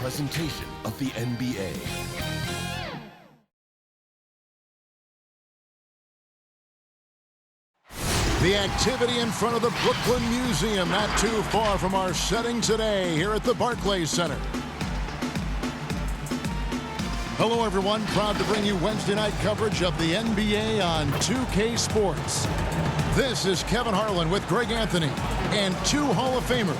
presentation of the NBA. The activity in front of the Brooklyn Museum, not too far from our setting today here at the Barclays Center. Hello, everyone. Proud to bring you Wednesday night coverage of the NBA on 2K Sports. This is Kevin Harlan with Greg Anthony and two Hall of Famers.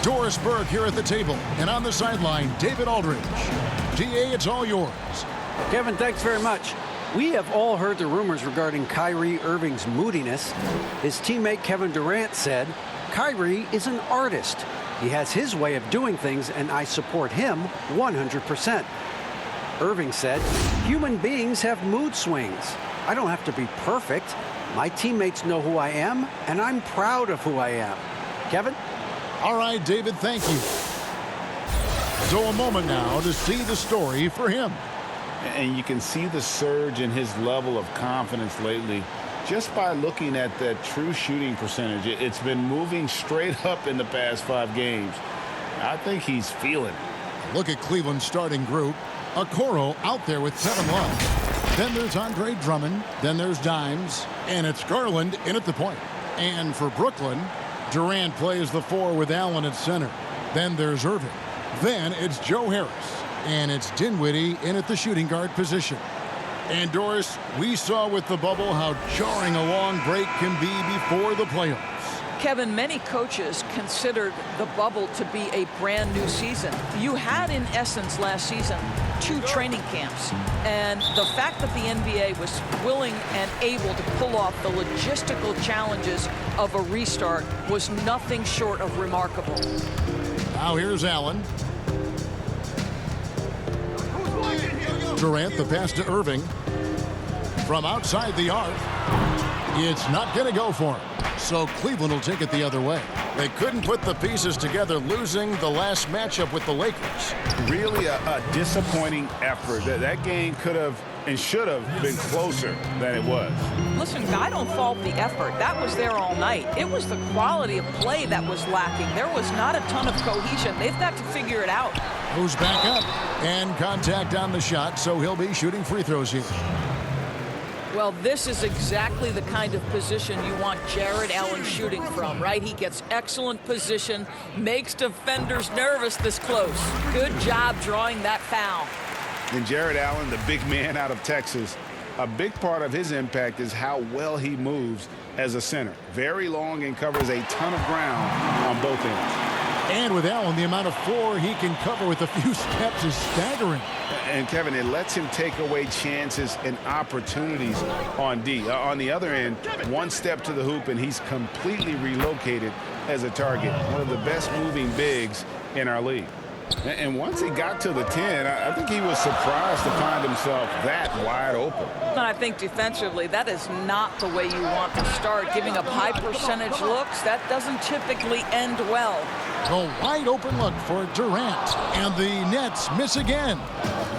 Doris Burke here at the table, and on the sideline, David Aldridge. DA, it's all yours. Kevin, thanks very much. We have all heard the rumors regarding Kyrie Irving's moodiness. His teammate Kevin Durant said, Kyrie is an artist. He has his way of doing things, and I support him 100%. Irving said, human beings have mood swings. I don't have to be perfect. My teammates know who I am, and I'm proud of who I am. Kevin? All right, David, thank you. So a moment now to see the story for him. And you can see the surge in his level of confidence lately just by looking at that true shooting percentage. It's been moving straight up in the past 5 games. I think he's feeling it. Look at Cleveland's starting group. Okoro out there with Kevin Love. Then there's Andre Drummond. Then there's Dimes. And it's Garland in at the point. And for Brooklyn, Durant plays the 4 with Allen at center. Then there's Irving. Then it's Joe Harris. And it's Dinwiddie in at the shooting guard position. And Doris, we saw with the bubble how jarring a long break can be before the playoffs. Kevin, many coaches considered the bubble to be a brand new season. You had, in essence, last season, 2 training camps. And the fact that the NBA was willing and able to pull off the logistical challenges of a restart was nothing short of remarkable. Now here's Allen. Durant, the pass to Irving. From outside the arc. It's not going to go for him. So Cleveland will take it the other way. They couldn't put the pieces together, losing the last matchup with the Lakers. Really a disappointing effort. That game could have and should have been closer than it was. Listen, I don't fault the effort. That was there all night. It was the quality of play that was lacking. There was not a ton of cohesion. They've got to figure it out. Moves back up. And contact on the shot, so he'll be shooting free throws here. Well, this is exactly the kind of position you want Jared Allen shooting from, right? He gets excellent position, makes defenders nervous this close. Good job drawing that foul. And Jared Allen, the big man out of Texas, a big part of his impact is how well he moves as a center. Very long and covers a ton of ground on both ends. And with Allen, the amount of floor he can cover with a few steps is staggering. And, Kevin, it lets him take away chances and opportunities on D. On the other end, one step to the hoop, and he's completely relocated as a target. One of the best moving bigs in our league. And once he got to the 10, I think he was surprised to find himself that wide open. And I think defensively, that is not the way you want to start. Giving up high percentage looks, that doesn't typically end well. A wide open look for Durant. And the Nets miss again.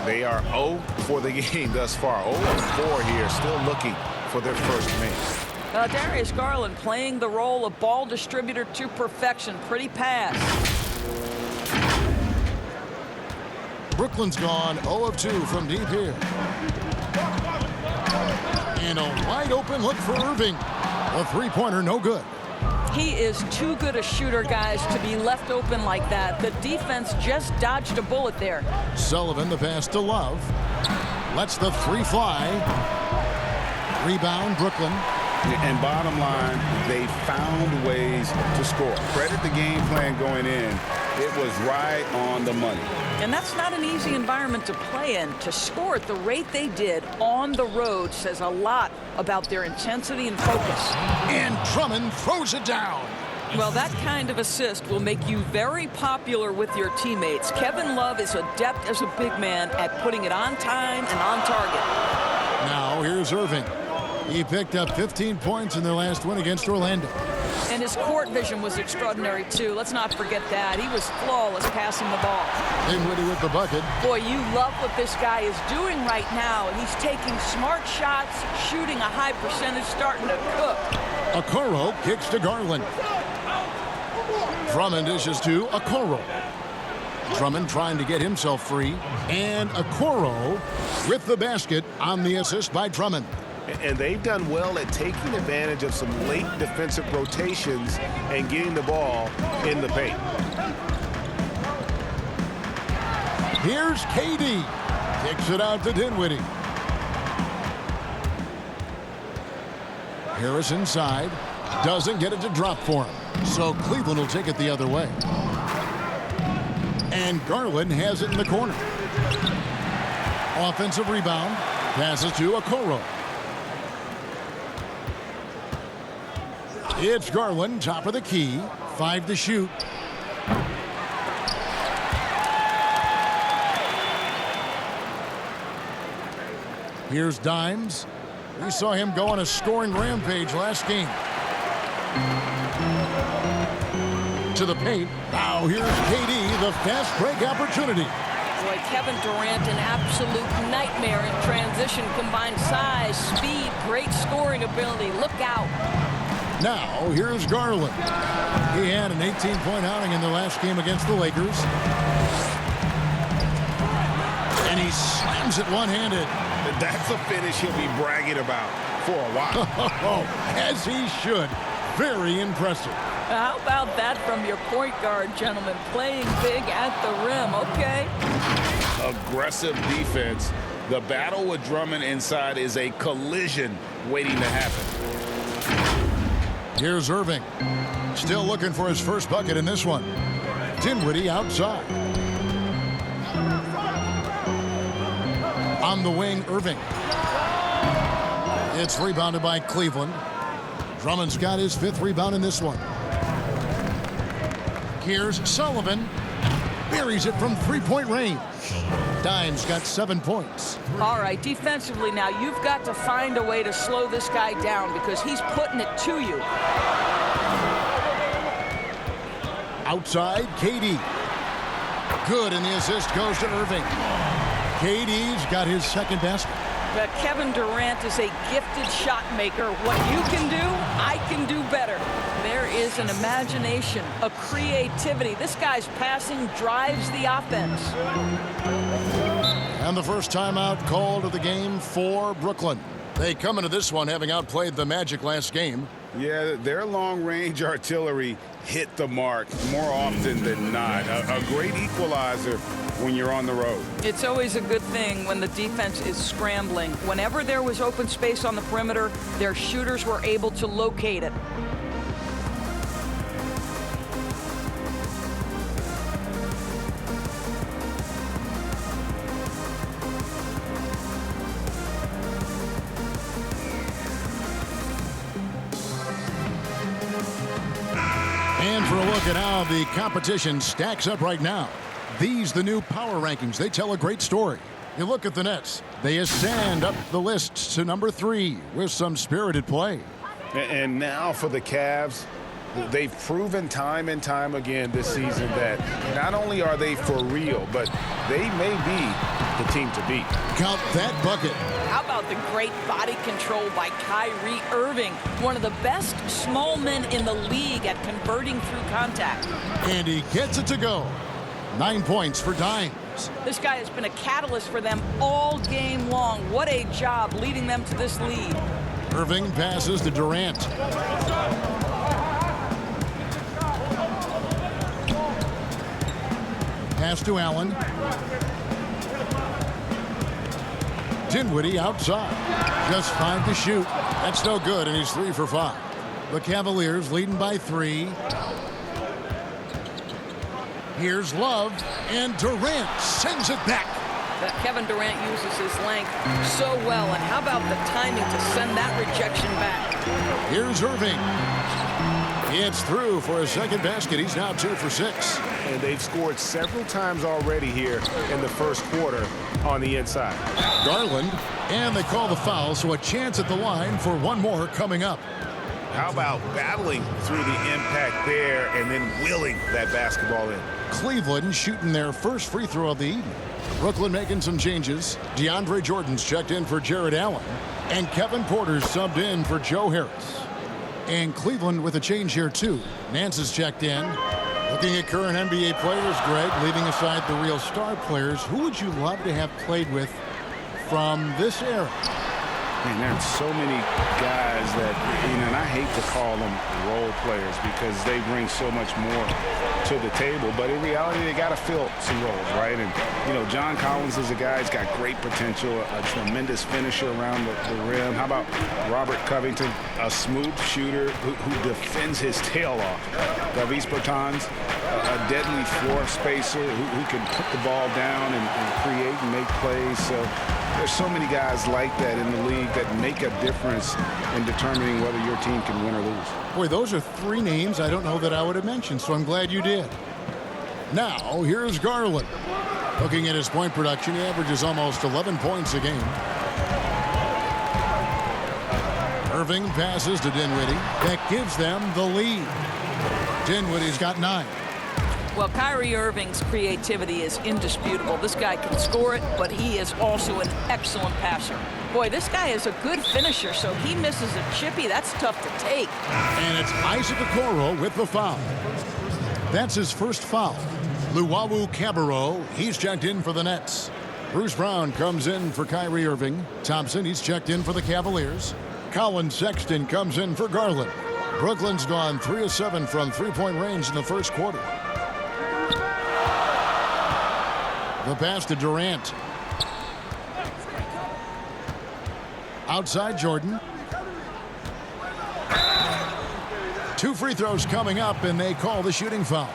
They are 0 for the game thus far. 0-4 here, still looking for their first miss. Darius Garland playing the role of ball distributor to perfection. Pretty pass. Brooklyn's gone 0 of 2 from deep here. And a wide open look for Irving. A three-pointer, no good. He is too good a shooter, guys, to be left open like that. The defense just dodged a bullet there. Sullivan, the pass to Love. Lets the 3 fly. Rebound, Brooklyn. And bottom line, they found ways to score. Credit the game plan going in. It was right on the money. And that's not an easy environment to play in. To score at the rate they did on the road says a lot about their intensity and focus. And Drummond throws it down. Well, that kind of assist will make you very popular with your teammates. Kevin Love is adept as a big man at putting it on time and on target. Now here's Irving. He picked up 15 points in their last win against Orlando. And his court vision was extraordinary, too. Let's not forget that. He was flawless passing the ball. Dinwiddie with the bucket. Boy, you love what this guy is doing right now. He's taking smart shots, shooting a high percentage, starting to cook. Okoro kicks to Garland. Drummond dishes to Okoro. Drummond trying to get himself free. And Okoro with the basket on the assist by Drummond. And they've done well at taking advantage of some late defensive rotations and getting the ball in the paint. Here's KD. Kicks it out to Dinwiddie. Harris inside. Doesn't get it to drop for him. So Cleveland will take it the other way. And Garland has it in the corner. Offensive rebound. Passes to Okoro. It's Garland, top of the key. 5 to shoot. Here's Dimes. We saw him go on a scoring rampage last game. To the paint. Now here's KD, the fast break opportunity. Boy, Kevin Durant, an absolute nightmare in transition. Combined size, speed, great scoring ability. Look out. Now here's Garland. He had an 18-point outing in the last game against the Lakers. And he slams it one-handed. That's a finish he'll be bragging about for a while. As he should. Very impressive. How about that from your point guard, gentlemen? Playing big at the rim, okay? Aggressive defense. The battle with Drummond inside is a collision waiting to happen. Here's Irving. Still looking for his first bucket in this one. Dinwiddie outside. On the wing, Irving. It's rebounded by Cleveland. Drummond's got his 5th rebound in this one. Here's Sullivan. Buries it from 3-point range. Dimes got 7 points. All right, defensively now, you've got to find a way to slow this guy down because he's putting it to you. Outside, KD. Good, and the assist goes to Irving. KD's got his 2nd basket. But Kevin Durant is a gifted shot maker. What you can do, I can do better. There is an imagination, a creativity. This guy's passing drives the offense. And the first timeout called of the game for Brooklyn. They come into this one having outplayed the Magic last game. Yeah, their long-range artillery hit the mark more often than not. A great equalizer when you're on the road. It's always a good thing when the defense is scrambling. Whenever there was open space on the perimeter, their shooters were able to locate it. And for a look at how the competition stacks up right now. These, the new power rankings, they tell a great story. You look at the Nets. They ascend up the list to number 3 with some spirited play. And now for the Cavs, they've proven time and time again this season that not only are they for real, but they may be the team to beat. Count that bucket. How about the great body control by Kyrie Irving, one of the best small men in the league at converting through contact. And he gets it to go. 9 points for Dimes. This guy has been a catalyst for them all game long. What a job leading them to this lead. Irving passes to Durant. Pass to Allen. Dinwiddie outside. Just 5 to shoot. That's no good, and he's 3 for 5. The Cavaliers leading by 3. Here's Love, and Durant sends it back. But Kevin Durant uses his length so well. And how about the timing to send that rejection back? Here's Irving. It's through for his 2nd basket. He's now 2 for 6. And they've scored several times already here in the first quarter on the inside. Garland, and they call the foul, so a chance at the line for one more coming up. How about battling through the impact there and then willing that basketball in? Cleveland shooting their first free throw of the evening. Brooklyn making some changes. DeAndre Jordan's checked in for Jared Allen. And Kevin Porter's subbed in for Joe Harris. And Cleveland with a change here, too. Nance is checked in. Looking Looking at current NBA players, Greg, leaving aside the real star players, who would you love to have played with from this era? Man, there's so many guys that, and I hate to call them role players because they bring so much more to the table. But in reality, they got to fill some roles, right? And, John Collins is a guy who's got great potential, a tremendous finisher around the rim. How about Robert Covington, a smooth shooter who defends his tail off? Davis Bertans, a deadly floor spacer who can put the ball down and create and make plays. So there's so many guys like that in the league that make a difference in determining whether your team can win or lose. Boy, those are three names I don't know that I would have mentioned, so I'm glad you did. Now, here's Garland. Looking at his point production, he averages almost 11 points a game. Irving passes to Dinwiddie. That gives them the lead. Dinwiddie's got 9. Well, Kyrie Irving's creativity is indisputable. This guy can score it, but he is also an excellent passer. Boy, this guy is a good finisher, so he misses a chippy. That's tough to take. And it's Isaac Okoro with the foul. That's his first foul. Luwawu Cabarro, he's checked in for the Nets. Bruce Brown comes in for Kyrie Irving. Thompson, he's checked in for the Cavaliers. Colin Sexton comes in for Garland. Brooklyn's gone 3 of 7 from three-point range in the first quarter. The pass to Durant. Outside Jordan. 2 free throws coming up, and they call the shooting foul.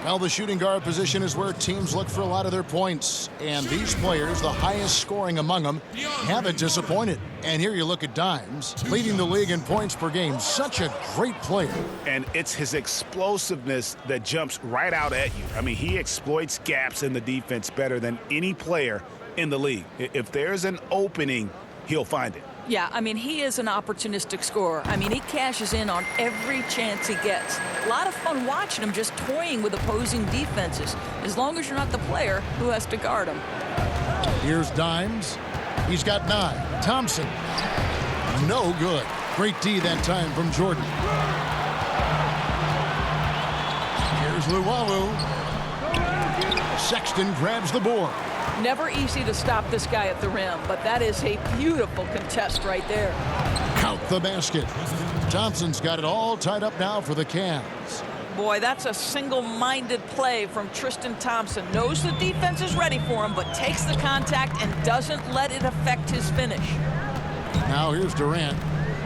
Well, the shooting guard position is where teams look for a lot of their points. And these players, the highest scoring among them, haven't disappointed. And here you look at Dimes, leading the league in points per game. Such a great player. And it's his explosiveness that jumps right out at you. I mean, he exploits gaps in the defense better than any player in the league. If there's an opening, he'll find it. Yeah, I mean, he is an opportunistic scorer. I mean, he cashes in on every chance he gets. A lot of fun watching him just toying with opposing defenses, as long as you're not the player who has to guard him. Here's Dimes. He's got 9. Thompson. No good. Great D that time from Jordan. Here's Luwawu. Sexton grabs the board. Never easy to stop this guy at the rim, but that is a beautiful contest right there. Count the basket. Thompson's got it all tied up now for the Cavs. Boy, that's a single-minded play from Tristan Thompson. Knows the defense is ready for him, but takes the contact and doesn't let it affect his finish. Now here's Durant.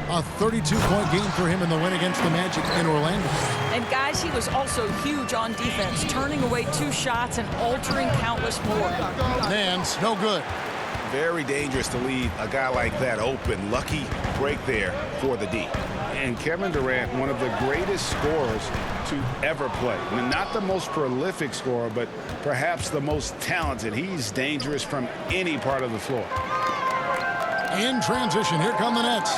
A 32-point game for him in the win against the Magic in Orlando. And guys, he was also huge on defense, turning away 2 shots and altering countless more. Nance, no good. Very dangerous to leave a guy like that open. Lucky break there for the D. And Kevin Durant, one of the greatest scorers to ever play. I mean, not the most prolific scorer, but perhaps the most talented. He's dangerous from any part of the floor. In transition, here come the Nets.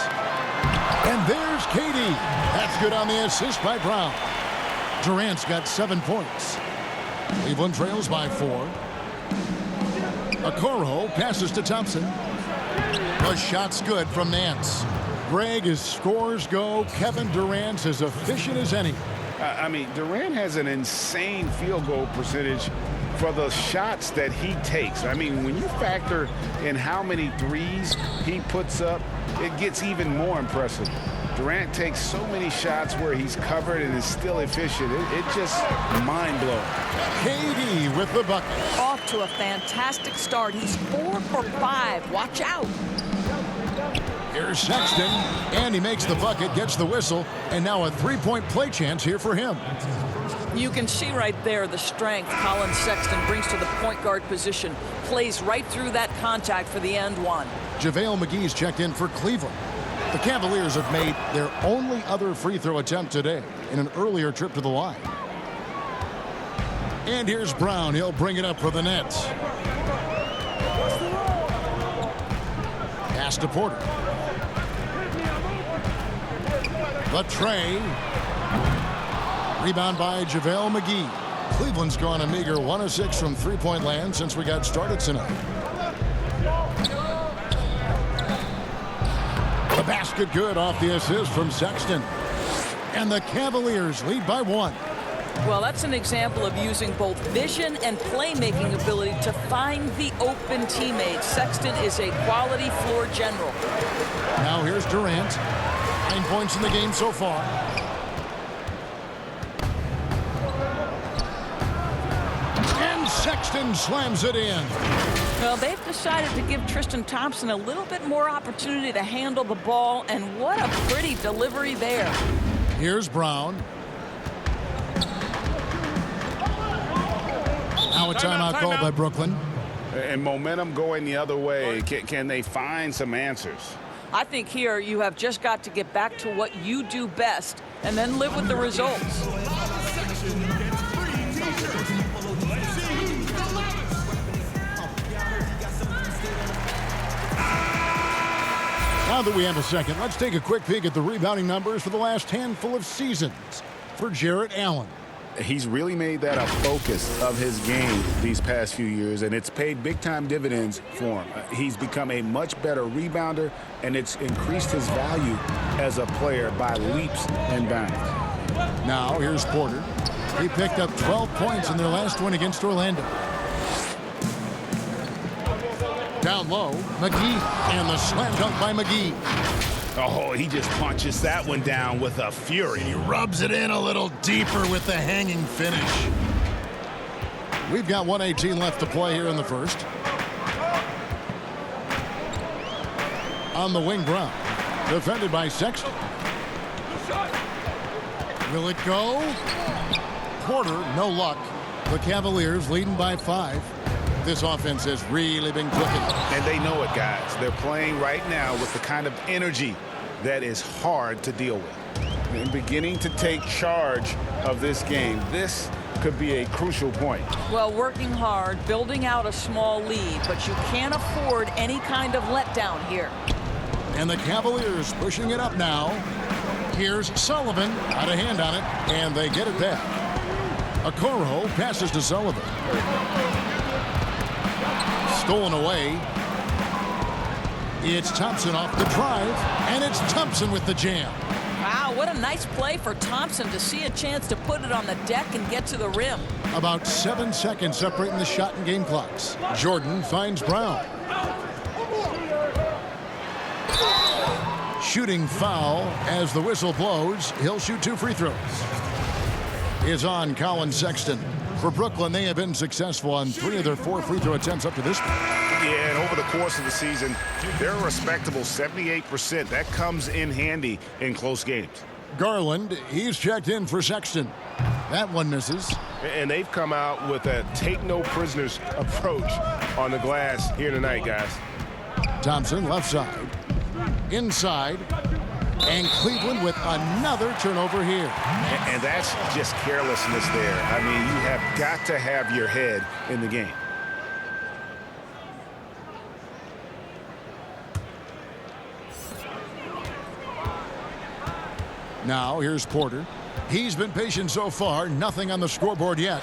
And there's KD. That's good on the assist by Brown. Durant's got 7 points. Cleveland trails by 4. Okoro passes to Thompson. The shot's good from Nance. Greg, as scores go, Kevin Durant's as efficient as any. I mean, Durant has an insane field goal percentage for the shots that he takes. I mean, when you factor in how many threes he puts up, it gets even more impressive. Durant takes so many shots where he's covered and is still efficient. It's just mind-blowing. KD with the bucket. Off to a fantastic start. He's 4 for 5. Watch out. Here's Sexton, and he makes the bucket, gets the whistle, and now a 3-point play chance here for him. You can see right there the strength Colin Sexton brings to the point guard position. Plays right through that contact for the end one. JaVale McGee's checked in for Cleveland. The Cavaliers have made their only other free throw attempt today in an earlier trip to the line. And here's Brown. He'll bring it up for the Nets. Pass to Porter. The tray. Rebound by JaVale McGee. Cleveland's gone a meager 1 of 6 from three-point land since we got started tonight. The basket good off the assist from Sexton. And the Cavaliers lead by 1. Well, that's an example of using both vision and playmaking ability to find the open teammates. Sexton is a quality floor general. Now here's Durant. 9 points in the game so far. And Sexton slams it in. Well, they've decided to give Tristan Thompson a little bit more opportunity to handle the ball, and what a pretty delivery there. Here's Brown. Now a timeout called by Brooklyn. And momentum going the other way. Can they find some answers? I think here you have just got to get back to what you do best and then live with the results. Now that we have a second, let's take a quick peek at the rebounding numbers for the last handful of seasons for Jarrett Allen. He's really made that a focus of his game these past few years, and it's paid big-time dividends for him. He's become a much better rebounder, and it's increased his value as a player by leaps and bounds. Now here's Porter. He picked up 12 points in their last win against Orlando. Down low, McGee, and the slam dunk by McGee. Oh, he just punches that one down with a fury. He rubs it in a little deeper with the hanging finish. We've got 1:18 left to play here in the first. On the wing, Brown. Defended by Sexton. Will it go? Porter, no luck. The Cavaliers leading by 5. This offense has really been clicking. And they know it, guys. They're playing right now with the kind of energy that is hard to deal with. And beginning to take charge of this game. This could be a crucial point. Well, working hard, building out a small lead, but you can't afford any kind of letdown here. And the Cavaliers pushing it up now. Here's Sullivan. Got a hand on it, and they get it back. Okoro passes to Sullivan. Stolen away. It's Thompson off the drive, and it's Thompson with the jam. Wow, what a nice play for Thompson to see a chance to put it on the deck and get to the rim. About 7 seconds separating the shot and game clocks. Jordan finds Brown. Shooting foul as the whistle blows. He'll shoot 2 free throws. Is on Colin Sexton. For Brooklyn, they have been successful on 3 of their 4 free throw attempts up to this point. Yeah, and over the course of the season, they're a respectable 78%. That comes in handy in close games. Garland, he's checked in for Sexton. That one misses. And they've come out with a take-no-prisoners approach on the glass here tonight, guys. Thompson, left side. Inside. And Cleveland with another turnover here. And that's just carelessness there. I mean, you have got to have your head in the game. Now, here's Porter. He's been patient so far. Nothing on the scoreboard yet.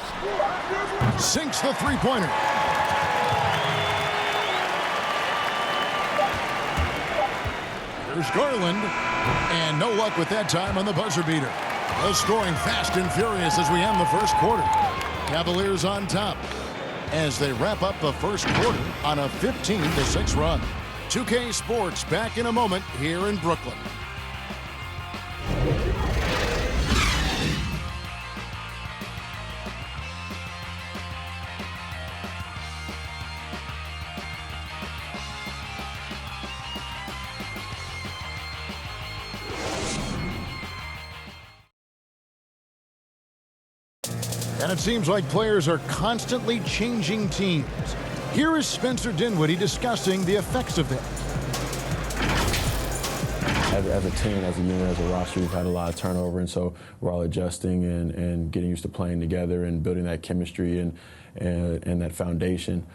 Sinks the three-pointer. Here's Garland. And no luck with that time on the buzzer beater. The scoring fast and furious as we end the first quarter. Cavaliers on top as they wrap up the first quarter on a 15-6 run. 2K Sports back in a moment here in Brooklyn. And it seems like players are constantly changing teams. Here is Spencer Dinwiddie discussing the effects of that. As a team, as a unit, as a roster, we've had a lot of turnover, and so we're all adjusting and getting used to playing together and building that chemistry and that foundation.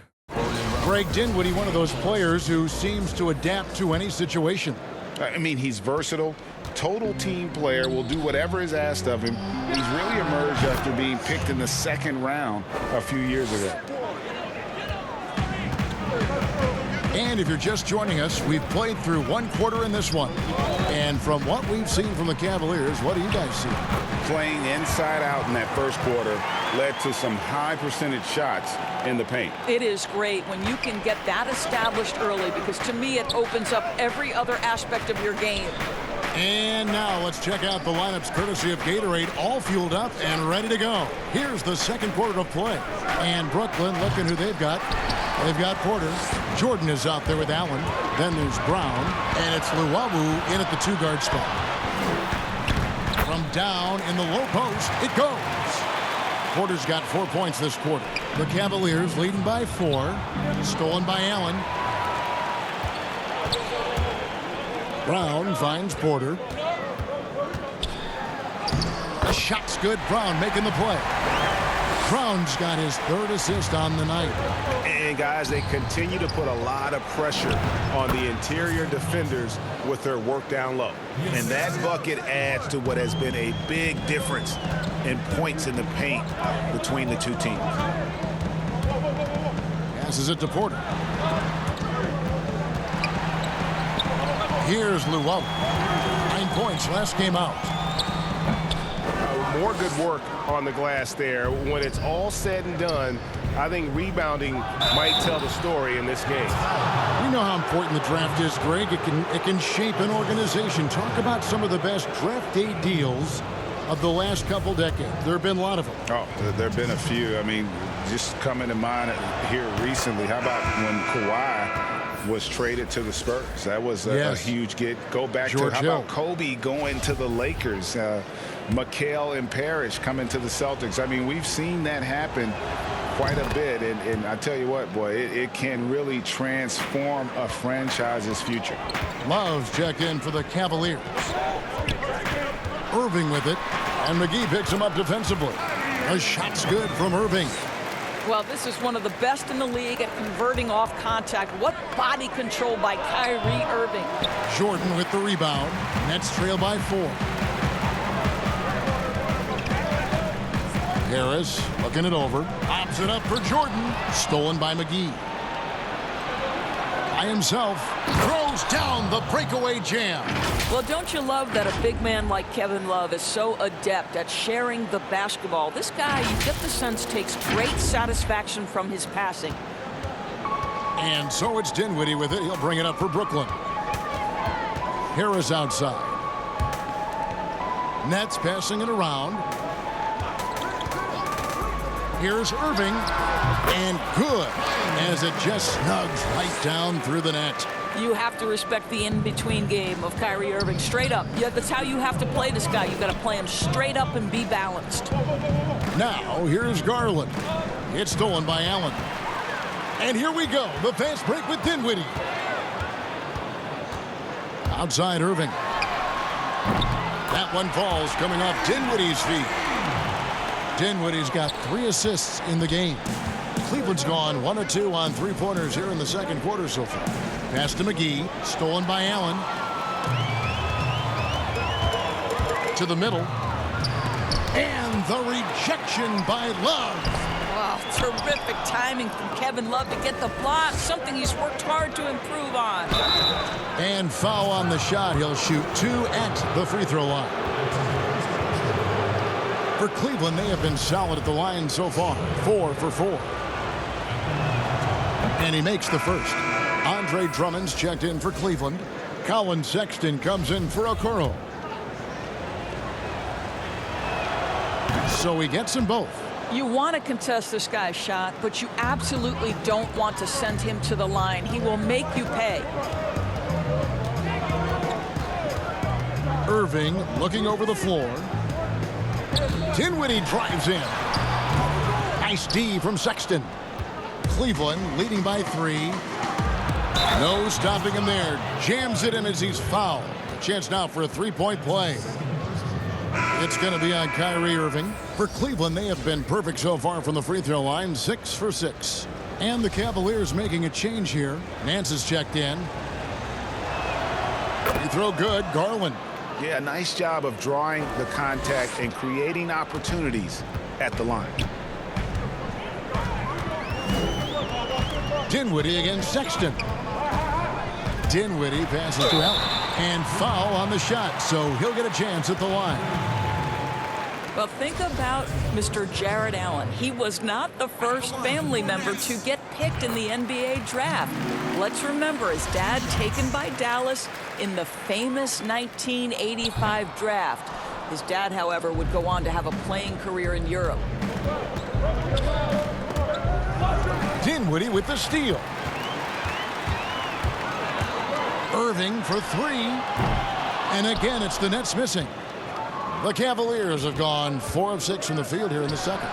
Greg Dinwiddie, one of those players who seems to adapt to any situation. I mean, he's versatile. Total team player, will do whatever is asked of him. He's really emerged after being picked in the second round a few years ago. And if you're just joining us, we've played through one quarter in this one. And from what we've seen from the Cavaliers, what do you guys see? Playing inside out in that first quarter led to some high percentage shots in the paint. It is great when you can get that established early, because to me it opens up every other aspect of your game. And now let's check out the lineups courtesy of Gatorade, all fueled up and ready to go. Here's the second quarter of play. And Brooklyn, looking who they've got. They've got Porter. Jordan is out there with Allen. Then there's Brown. And it's Luwawu in at the two-guard spot. From down in the low post, it goes. Porter's got 4 points this quarter. The Cavaliers leading by 4. Stolen by Allen. Brown finds Porter. The shot's good. Brown making the play. Brown's got his 3rd assist on the night. And guys, they continue to put a lot of pressure on the interior defenders with their work down low. And that bucket adds to what has been a big difference in points in the paint between the two teams. Passes it to Porter. Here's Luwawu. 9 points last game out. More good work on the glass there. When it's all said and done, I think rebounding might tell the story in this game. We know how important the draft is, Greg. It can shape an organization. Talk about some of the best draft day deals of the last couple decades. There have been a lot of them. Oh, there have been a few. I mean, just coming to mind here recently. How about when Kawhi was traded to the Spurs? That was a huge get. Go back George to how Hill. about Kobe going to the Lakers? Mikal and Parrish coming to the Celtics. I mean, we've seen that happen quite a bit. And I tell you what, boy, it can really transform a franchise's future. Love check in for the Cavaliers. Irving with it. And McGee picks him up defensively. A shot's good from Irving. Well, this is one of the best in the league at converting off contact. What body control by Kyrie Irving. Jordan with the rebound. Nets trail by 4. Harris looking it over. Pops it up for Jordan. Stolen by McGee. By himself. Throws down the breakaway jam. Well, don't you love that a big man like Kevin Love is so adept at sharing the basketball? This guy, you get the sense, takes great satisfaction from his passing. And so it's Dinwiddie with it. He'll bring it up for Brooklyn. Harris outside. Nets passing it around. Here's Irving. And good, as it just snugs right down through the net. You have to respect the in-between game of Kyrie Irving. Straight up. Yeah, that's how you have to play this guy. You've got to play him straight up and be balanced. Now, here's Garland. It's stolen by Allen. And here we go. The fast break with Dinwiddie. Outside Irving. That one falls, coming off Dinwiddie's feet. Dinwiddie's got 3 assists in the game. Cleveland's gone 1 of 2 on 3-pointers here in the second quarter so far. Pass to McGee. Stolen by Allen. To the middle. And the rejection by Love. Wow, terrific timing from Kevin Love to get the block, something he's worked hard to improve on. And foul on the shot. He'll shoot 2 at the free throw line. For Cleveland, they have been solid at the line so far. 4 for 4. And he makes the first. Andre Drummond's checked in for Cleveland. Colin Sexton comes in for Okoro. So he gets them both. You want to contest this guy's shot, but you absolutely don't want to send him to the line. He will make you pay. Irving looking over the floor. Dinwiddie drives in. Nice D from Sexton. Cleveland leading by 3. No stopping him there. Jams it in as he's fouled. Chance now for a 3-point play. It's going to be on Kyrie Irving. For Cleveland, they have been perfect so far from the free throw line. 6 for 6. And the Cavaliers making a change here. Nance is checked in. Free throw good. Garland. Yeah, nice job of drawing the contact and creating opportunities at the line. Dinwiddie against Sexton. Dinwiddie passes to Allen. And foul on the shot, so he'll get a chance at the line. Well, think about Mr. Jared Allen. He was not the first family member to get picked in the NBA draft. Let's remember his dad taken by Dallas in the famous 1985 draft. His dad, however, would go on to have a playing career in Europe. Dinwiddie with the steal. Irving for three. And again, it's the Nets missing. The Cavaliers have gone 4 of 6 from the field here in the second.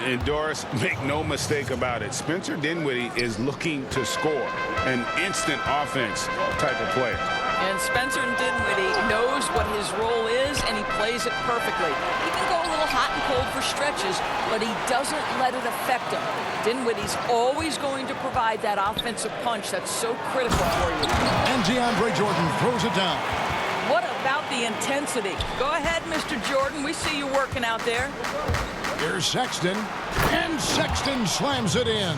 And Doris, make no mistake about it. Spencer Dinwiddie is looking to score, an instant offense type of player. And Spencer Dinwiddie knows what his role is, and he plays it perfectly. He can go a little hot and cold for stretches, but he doesn't let it affect him. Dinwiddie's always going to provide that offensive punch that's so critical for you. And DeAndre Jordan throws it down. What about the intensity? Go ahead, Mr. Jordan. We see you working out there. Here's Sexton, and Sexton slams it in.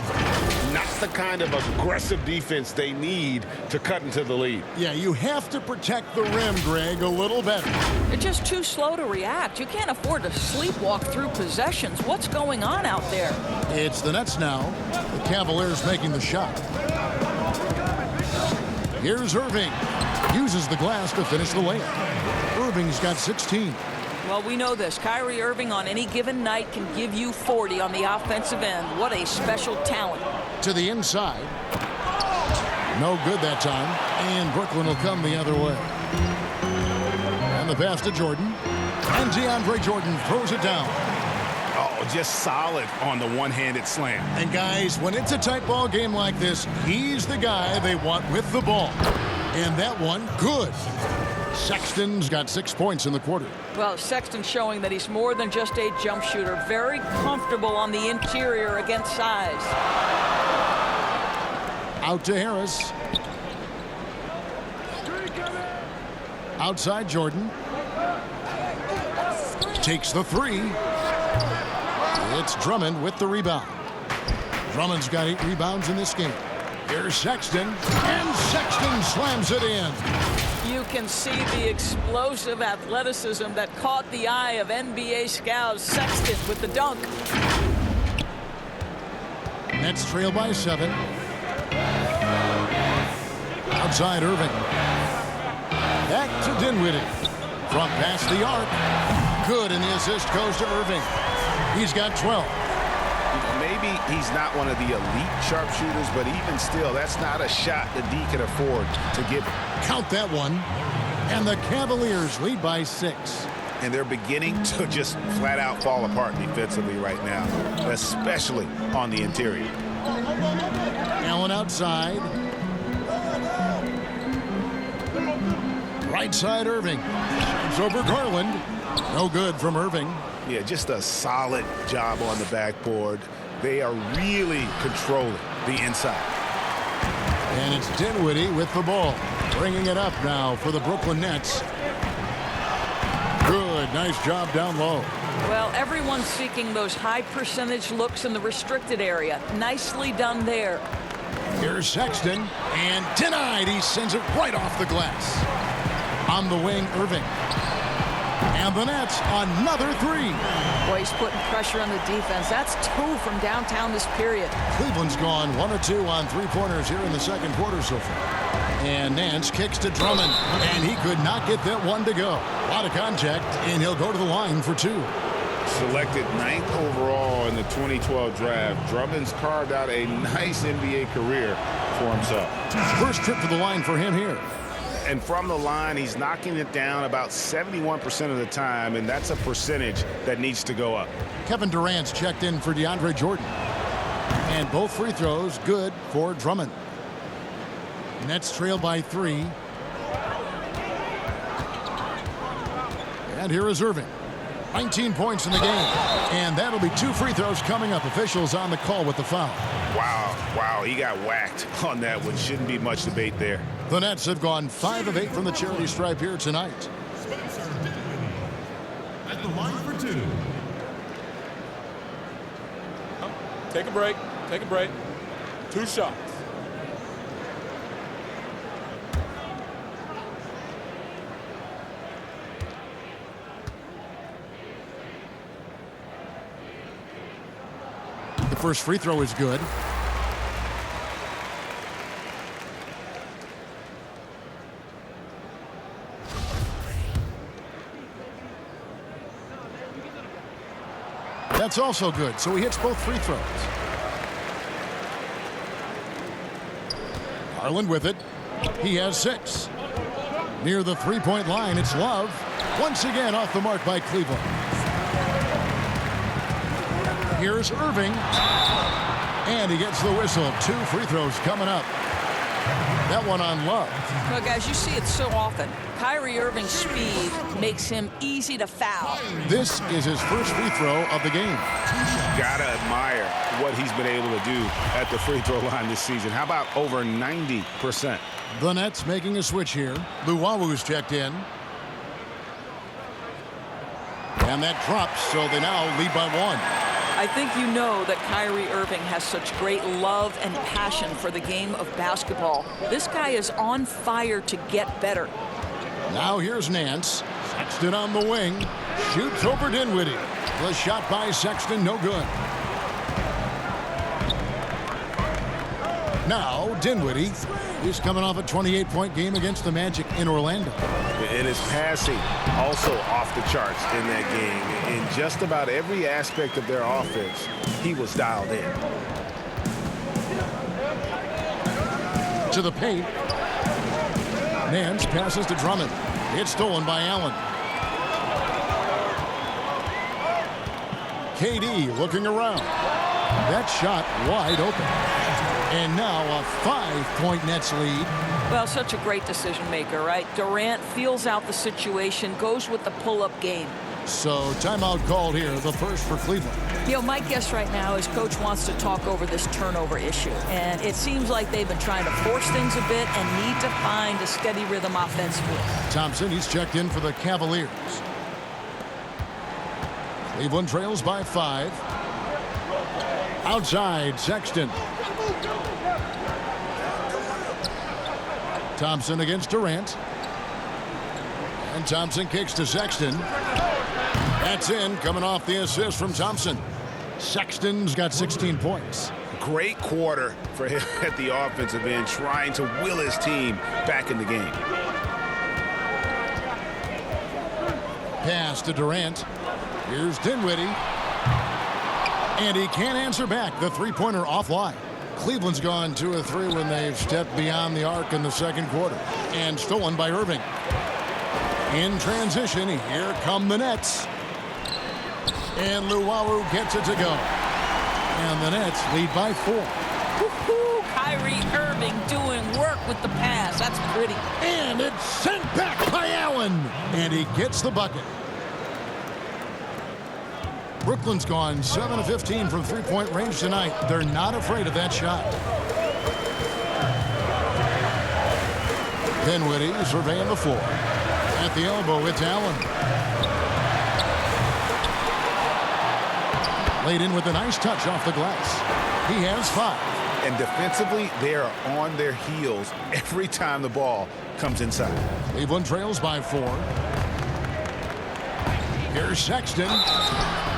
Not the kind of aggressive defense they need to cut into the lead. Yeah, you have to protect the rim, Greg, a little better. They're just too slow to react. You can't afford to sleepwalk through possessions. What's going on out there? It's the Nets now. The Cavaliers making the shot. Here's Irving. Uses the glass to finish the layup. Irving's got 16. Well, we know this. Kyrie Irving on any given night can give you 40 on the offensive end. What a special talent. To the inside. No good that time. And Brooklyn will come the other way. And the pass to Jordan. And DeAndre Jordan throws it down. Oh, just solid on the one-handed slam. And guys, when it's a tight ball game like this, he's the guy they want with the ball. And that one, good. Sexton's got 6 points in the quarter. Well, Sexton showing that he's more than just a jump shooter. Very comfortable on the interior against size. Out to Harris. Outside Jordan. Takes the three. It's Drummond with the rebound. Drummond's got 8 rebounds in this game. Here's Sexton, and Sexton slams it in. You can see the explosive athleticism that caught the eye of NBA scouts. Sexton with the dunk. Nets trail by 7. Outside Irving. Back to Dinwiddie. From past the arc. Good, and the assist goes to Irving. He's got 12. Maybe he's not one of the elite sharpshooters, but even still, that's not a shot that D can afford to give. Count that one. And the Cavaliers lead by 6. And they're beginning to just flat out fall apart defensively right now, especially on the interior. Allen outside. Right side Irving. It's over Garland. No good from Irving. Yeah, just a solid job on the backboard. They are really controlling the inside. And it's Dinwiddie with the ball. Bringing it up now for the Brooklyn Nets. Good, nice job down low. Well, everyone's seeking those high percentage looks in the restricted area. Nicely done there. Here's Sexton, and denied. He sends it right off the glass. On the wing, Irving. And the Nets, another three. Boy, he's putting pressure on the defense. That's 2 from downtown this period. Cleveland's gone 1 of 2 on three-pointers here in the second quarter so far. And Nance kicks to Drummond, and he could not get that one to go. A lot of contact, and he'll go to the line for 2. Selected 9th overall in the 2012 draft, Drummond's carved out a nice NBA career for himself. First trip to the line for him here. And from the line, he's knocking it down about 71% of the time, and that's a percentage that needs to go up. Kevin Durant's checked in for DeAndre Jordan. And both free throws good for Drummond. Nets trail by 3. And here is Irving. 19 points in the game. And that'll be 2 free throws coming up. Officials on the call with the foul. Wow, he got whacked on that one. Shouldn't be much debate there. The Nets have gone 5 of 8 from the charity stripe here tonight. At the line for 2. Take a break. 2 shots. First free throw is good. That's also good, so he hits both free throws. Garland with it. He has 6. Near the three-point line, it's Love. Once again off the mark by Cleveland. Here's Irving. And he gets the whistle. 2 free throws coming up. That one on Love. Well, guys, you see it so often. Kyrie Irving's speed makes him easy to foul. This is his first free throw of the game. Gotta admire what he's been able to do at the free throw line this season. How about over 90%? The Nets making a switch here. Luwawu's checked in. And that drops, so they now lead by 1. I think you know that Kyrie Irving has such great love and passion for the game of basketball. This guy is on fire to get better. Now here's Nance. Sexton on the wing. Shoots over Dinwiddie. The shot by Sexton, no good. Now Dinwiddie. He's coming off a 28-point game against the Magic in Orlando. And his passing also off the charts in that game. In just about every aspect of their offense, he was dialed in. To the paint. Nance passes to Drummond. It's stolen by Allen. KD looking around. That shot wide open. And now a 5-point Nets lead. Well, such a great decision maker, right? Durant feels out the situation, goes with the pull-up game. So timeout called here, the first for Cleveland. You know, my guess right now is Coach wants to talk over this turnover issue. And it seems like they've been trying to force things a bit and need to find a steady rhythm offensively. Thompson, he's checked in for the Cavaliers. Cleveland trails by 5. Outside, Sexton. Thompson against Durant. And Thompson kicks to Sexton. That's in, coming off the assist from Thompson. Sexton's got 16 points. Great quarter for him at the offensive end, trying to will his team back in the game. Pass to Durant. Here's Dinwiddie. And he can't answer back. The three-pointer offline. Cleveland's gone 2 of 3 when they've stepped beyond the arc in the second quarter. And stolen by Irving. In transition, here come the Nets. And Luwawu gets it to go. And the Nets lead by 4. Woo-hoo! Kyrie Irving doing work with the pass. That's pretty. And it's sent back by Allen. And he gets the bucket. Brooklyn's gone 7 of 15 from three-point range tonight. They're not afraid of that shot. Dinwiddie surveying the floor. At the elbow, it's Allen. Laid in with a nice touch off the glass. He has 5. And defensively, they are on their heels every time the ball comes inside. Cleveland trails by 4. Here's Sexton.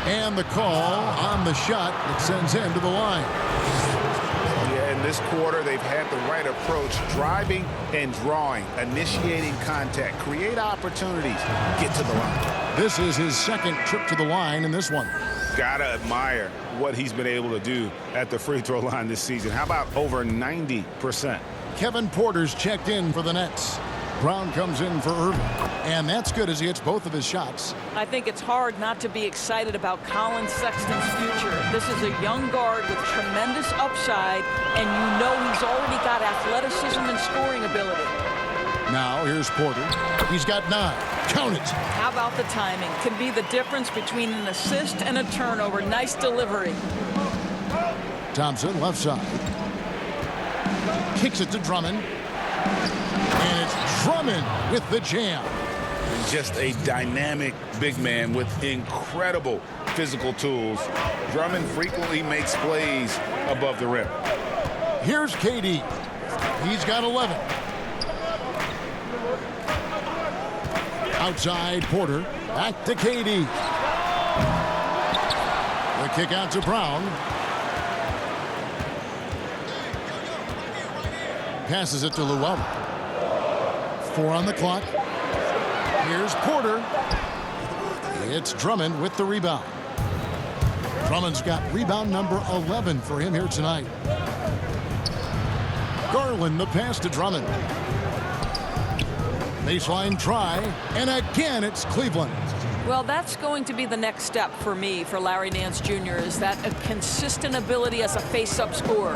And the call on the shot that sends him to the line. Yeah, in this quarter, they've had the right approach, driving and drawing, initiating contact, create opportunities, get to the line. This is his second trip to the line in this one. Gotta admire what he's been able to do at the free throw line this season. How about over 90%? Kevin Porter's checked in for the Nets. Brown comes in for Irving. And that's good as he hits both of his shots. I think it's hard not to be excited about Colin Sexton's future. This is a young guard with tremendous upside, and you know he's already got athleticism and scoring ability. Now here's Porter. He's got 9. Count it. How about the timing? Can be the difference between an assist and a turnover. Nice delivery. Thompson left side. Kicks it to Drummond. And it's Drummond with the jam. Just a dynamic big man with incredible physical tools. Drummond frequently makes plays above the rim. Here's KD. He's got 11. Outside Porter. Back to KD. The kick out to Brown. passes it to Llewellyn. 4 on the clock. Here's Porter. It's Drummond with the rebound. Drummond's got rebound number 11 for him here tonight. Garland the pass to Drummond. Baseline try, and again it's Cleveland. Well, that's going to be the next step for me, for Larry Nance Jr., is that a consistent ability as a face-up scorer.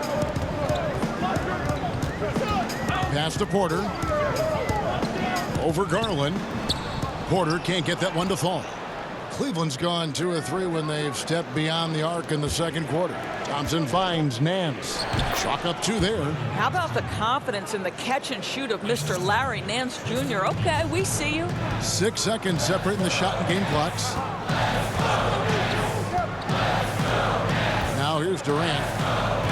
Pass to Porter. Over Garland. Porter can't get that one to fall. Cleveland's gone 2 of 3 when they've stepped beyond the arc in the second quarter. Thompson finds Nance. Chalk up 2 there. How about the confidence in the catch and shoot of Mr. Larry Nance Jr.? Okay, we see you. 6 seconds separating the shot and game clocks. Now here's Durant.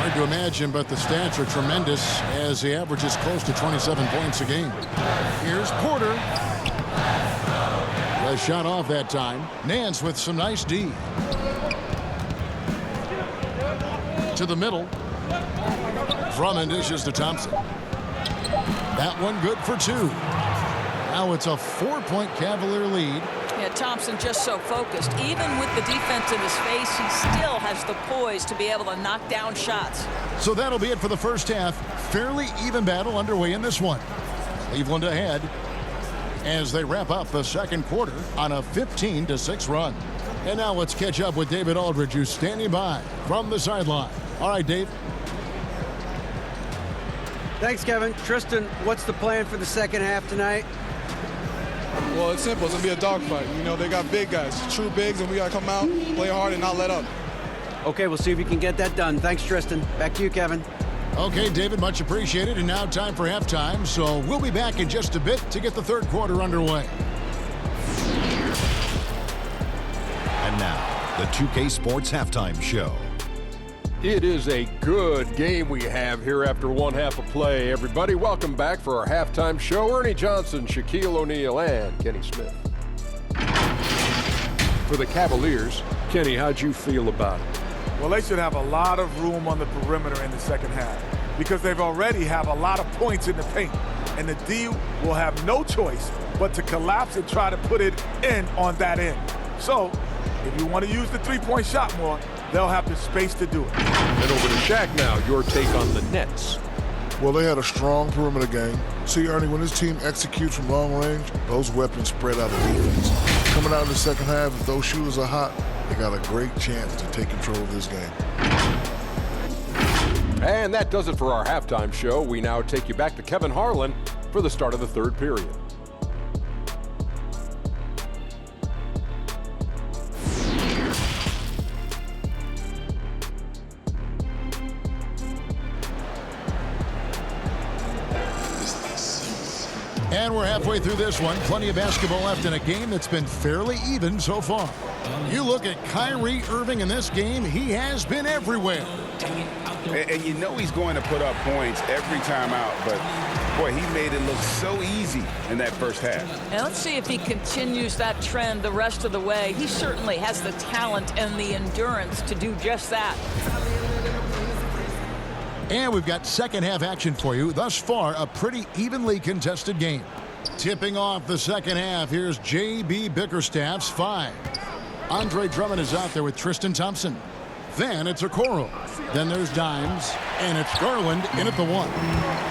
Hard to imagine, but the stats are tremendous as he averages close to 27 points a game. Here's Porter. The shot off that time. Nance with some nice D. To the middle. Drummond dishes to Thompson. That one good for 2. Now it's a 4-point Cavalier lead. Yeah, Thompson just so focused. Even with the defense in his face, he still has the poise to be able to knock down shots. So that'll be it for the first half. Fairly even battle underway in this one. Cleveland ahead as they wrap up the second quarter on a 15-6 run. And now let's catch up with David Aldridge, who's standing by from the sideline. All right, Dave. Thanks, Kevin. Tristan, what's the plan for the second half tonight? Well, it's simple. It's going to be a dogfight. You know, they got big guys, true bigs, and we got to come out, play hard, and not let up. Okay, we'll see if you can get that done. Thanks, Tristan. Back to you, Kevin. Okay, David, much appreciated. And now time for halftime. So we'll be back in just a bit to get the third quarter underway. And now, the 2K Sports Halftime Show. It is a good game we have here after one half of play. Everybody, welcome back for our halftime show. Ernie Johnson, Shaquille O'Neal, and Kenny Smith. For the Cavaliers, Kenny, how'd you feel about it? Well, they should have a lot of room on the perimeter in the second half because they've already have a lot of points in the paint. And the D will have no choice but to collapse and try to put it in on that end. So, if you want to use the three-point shot more, they'll have the space to do it. And over to Shaq now, your take on the Nets. Well, they had a strong perimeter game. See, Ernie, when this team executes from long range, those weapons spread out the defense. Coming out in the second half, if those shooters are hot, they got a great chance to take control of this game. And that does it for our halftime show. We now take you back to Kevin Harlan for the start of the third period. And we're halfway through this one. Plenty of basketball left in a game that's been fairly even so far. You look at Kyrie Irving in this game, he has been everywhere. And you know he's going to put up points every time out, but boy, he made it look so easy in that first half. And let's see if he continues that trend the rest of the way. He certainly has the talent and the endurance to do just that. And we've got second half action for you. Thus far, a pretty evenly contested game. Tipping off the second half, here's J.B. Bickerstaff's 5. Andre Drummond is out there with Tristan Thompson. Then it's Okoro. Then there's Dimes. And it's Garland in at the 1.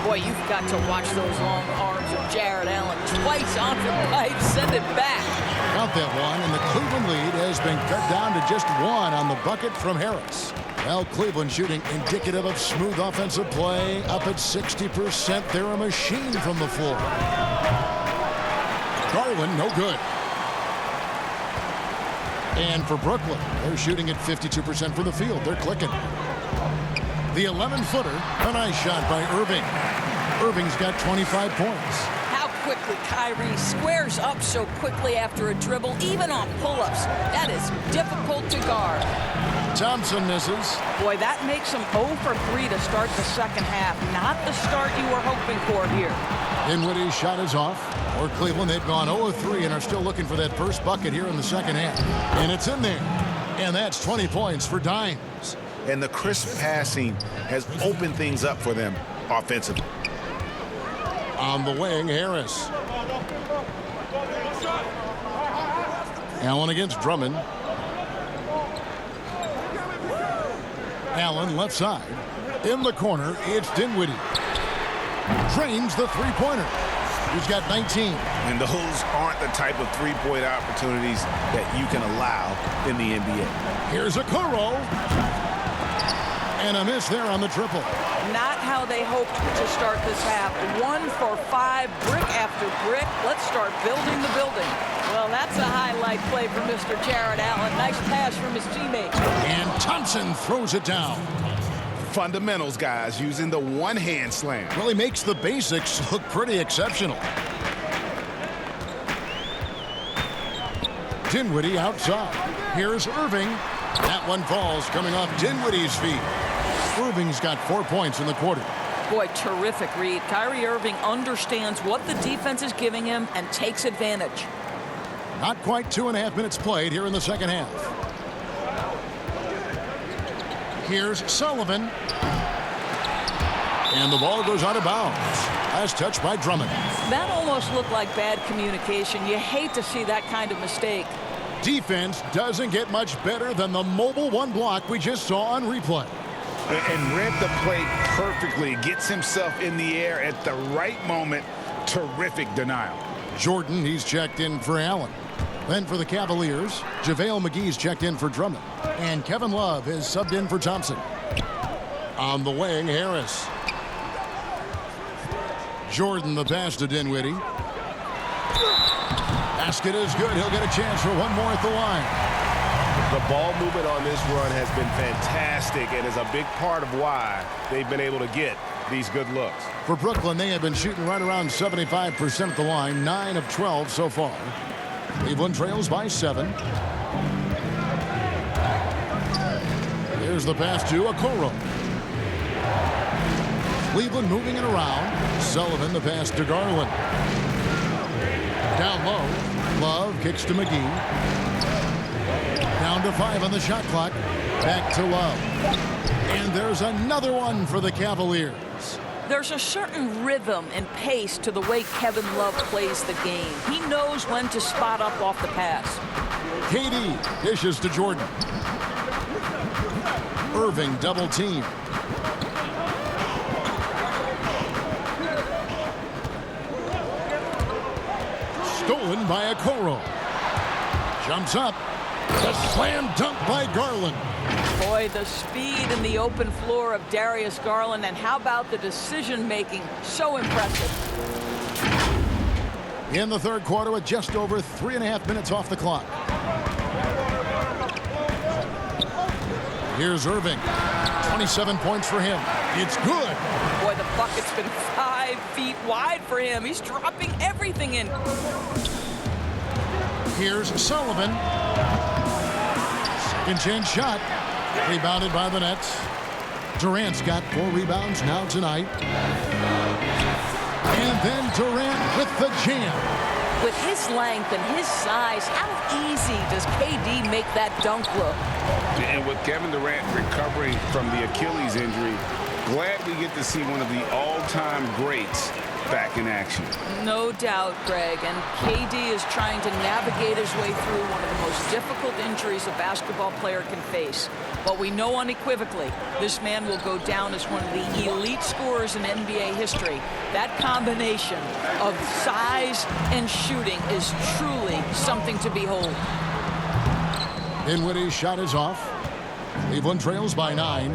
Boy, you've got to watch those long arms of Jared Allen. Twice on the pipe, send it back. Count that one, and the Cleveland lead has been cut down to just 1 on the bucket from Harris. Well, Cleveland shooting indicative of smooth offensive play, up at 60%. They're a machine from the floor. Garland, no good. And for Brooklyn, they're shooting at 52% from the field. They're clicking. The 11-footer, a nice shot by Irving. Irving's got 25 points. How quickly Kyrie squares up so quickly after a dribble, even on pull-ups. That is difficult to guard. Thompson misses. Boy, that makes him 0 for 3 to start the second half. Not the start you were hoping for here. Dinwiddie's shot is off. For Cleveland, they've gone 0-3 and are still looking for that first bucket here in the second half. And it's in there. And that's 20 points for Dimes. And the crisp passing has opened things up for them offensively. On the wing, Harris. Allen against Drummond. Allen left side. In the corner, it's Dinwiddie. Drains the three-pointer. He's got 19. And those aren't the type of three-point opportunities that you can allow in the NBA. Here's Okoro. And a miss there on the triple. Not how they hoped to start this half. 1 for 5, brick after brick. Let's start building the building. Well, that's a highlight play for Mr. Jared Allen. Nice pass from his teammate. And Thompson throws it down. Fundamentals, guys, using the one-hand slam. Really makes the basics look pretty exceptional. Dinwiddie outside. Here's Irving. That one falls coming off Dinwiddie's feet. Irving's got 4 points in the quarter. Boy, terrific read. Kyrie Irving understands what the defense is giving him and takes advantage. Not quite 2.5 minutes played here in the second half. Here's Sullivan. And the ball goes out of bounds. Last touch by Drummond. That almost looked like bad communication. You hate to see that kind of mistake. Defense doesn't get much better than the mobile one block we just saw on replay. And read the play perfectly. Gets himself in the air at the right moment. Terrific denial. Jordan, he's checked in for Allen. Then for the Cavaliers, JaVale McGee's checked in for Drummond. And Kevin Love is subbed in for Thompson. On the wing, Harris. Jordan the pass to Dinwiddie. Basket is good. He'll get a chance for one more at the line. The ball movement on this run has been fantastic and is a big part of why they've been able to get these good looks. For Brooklyn, they have been shooting right around 75% at the line, 9 of 12 so far. Cleveland trails by 7. Here's the pass to Okoro. Cleveland moving it around. Sullivan the pass to Garland. Down low. Love kicks to McGee. Down to 5 on the shot clock. Back to Love. And there's another one for the Cavaliers. There's a certain rhythm and pace to the way Kevin Love plays the game. He knows when to spot up off the pass. KD dishes to Jordan. Irving double team. Stolen by Okoro. Jumps up. The slam dunk by Garland. Boy, the speed and the open floor of Darius Garland, and how about the decision making? So impressive. In the third quarter with just over 3.5 minutes off the clock. Here's Irving. 27 points for him. It's good. Boy, the bucket's been 5 feet wide for him. He's dropping everything in. Here's Sullivan. Second chance shot. Rebounded by the Nets. Durant's got 4 rebounds now tonight. And then Durant with the jam. With his length and his size, how easy does KD make that dunk look? And with Kevin Durant recovering from the Achilles injury, glad we get to see one of the all-time greats back in action. No doubt, Greg. And KD is trying to navigate his way through one of the most difficult injuries a basketball player can face. But we know unequivocally this man will go down as one of the elite scorers in NBA history. That combination of size and shooting is truly something to behold. Dinwiddie's shot is off. Cleveland trails by 9.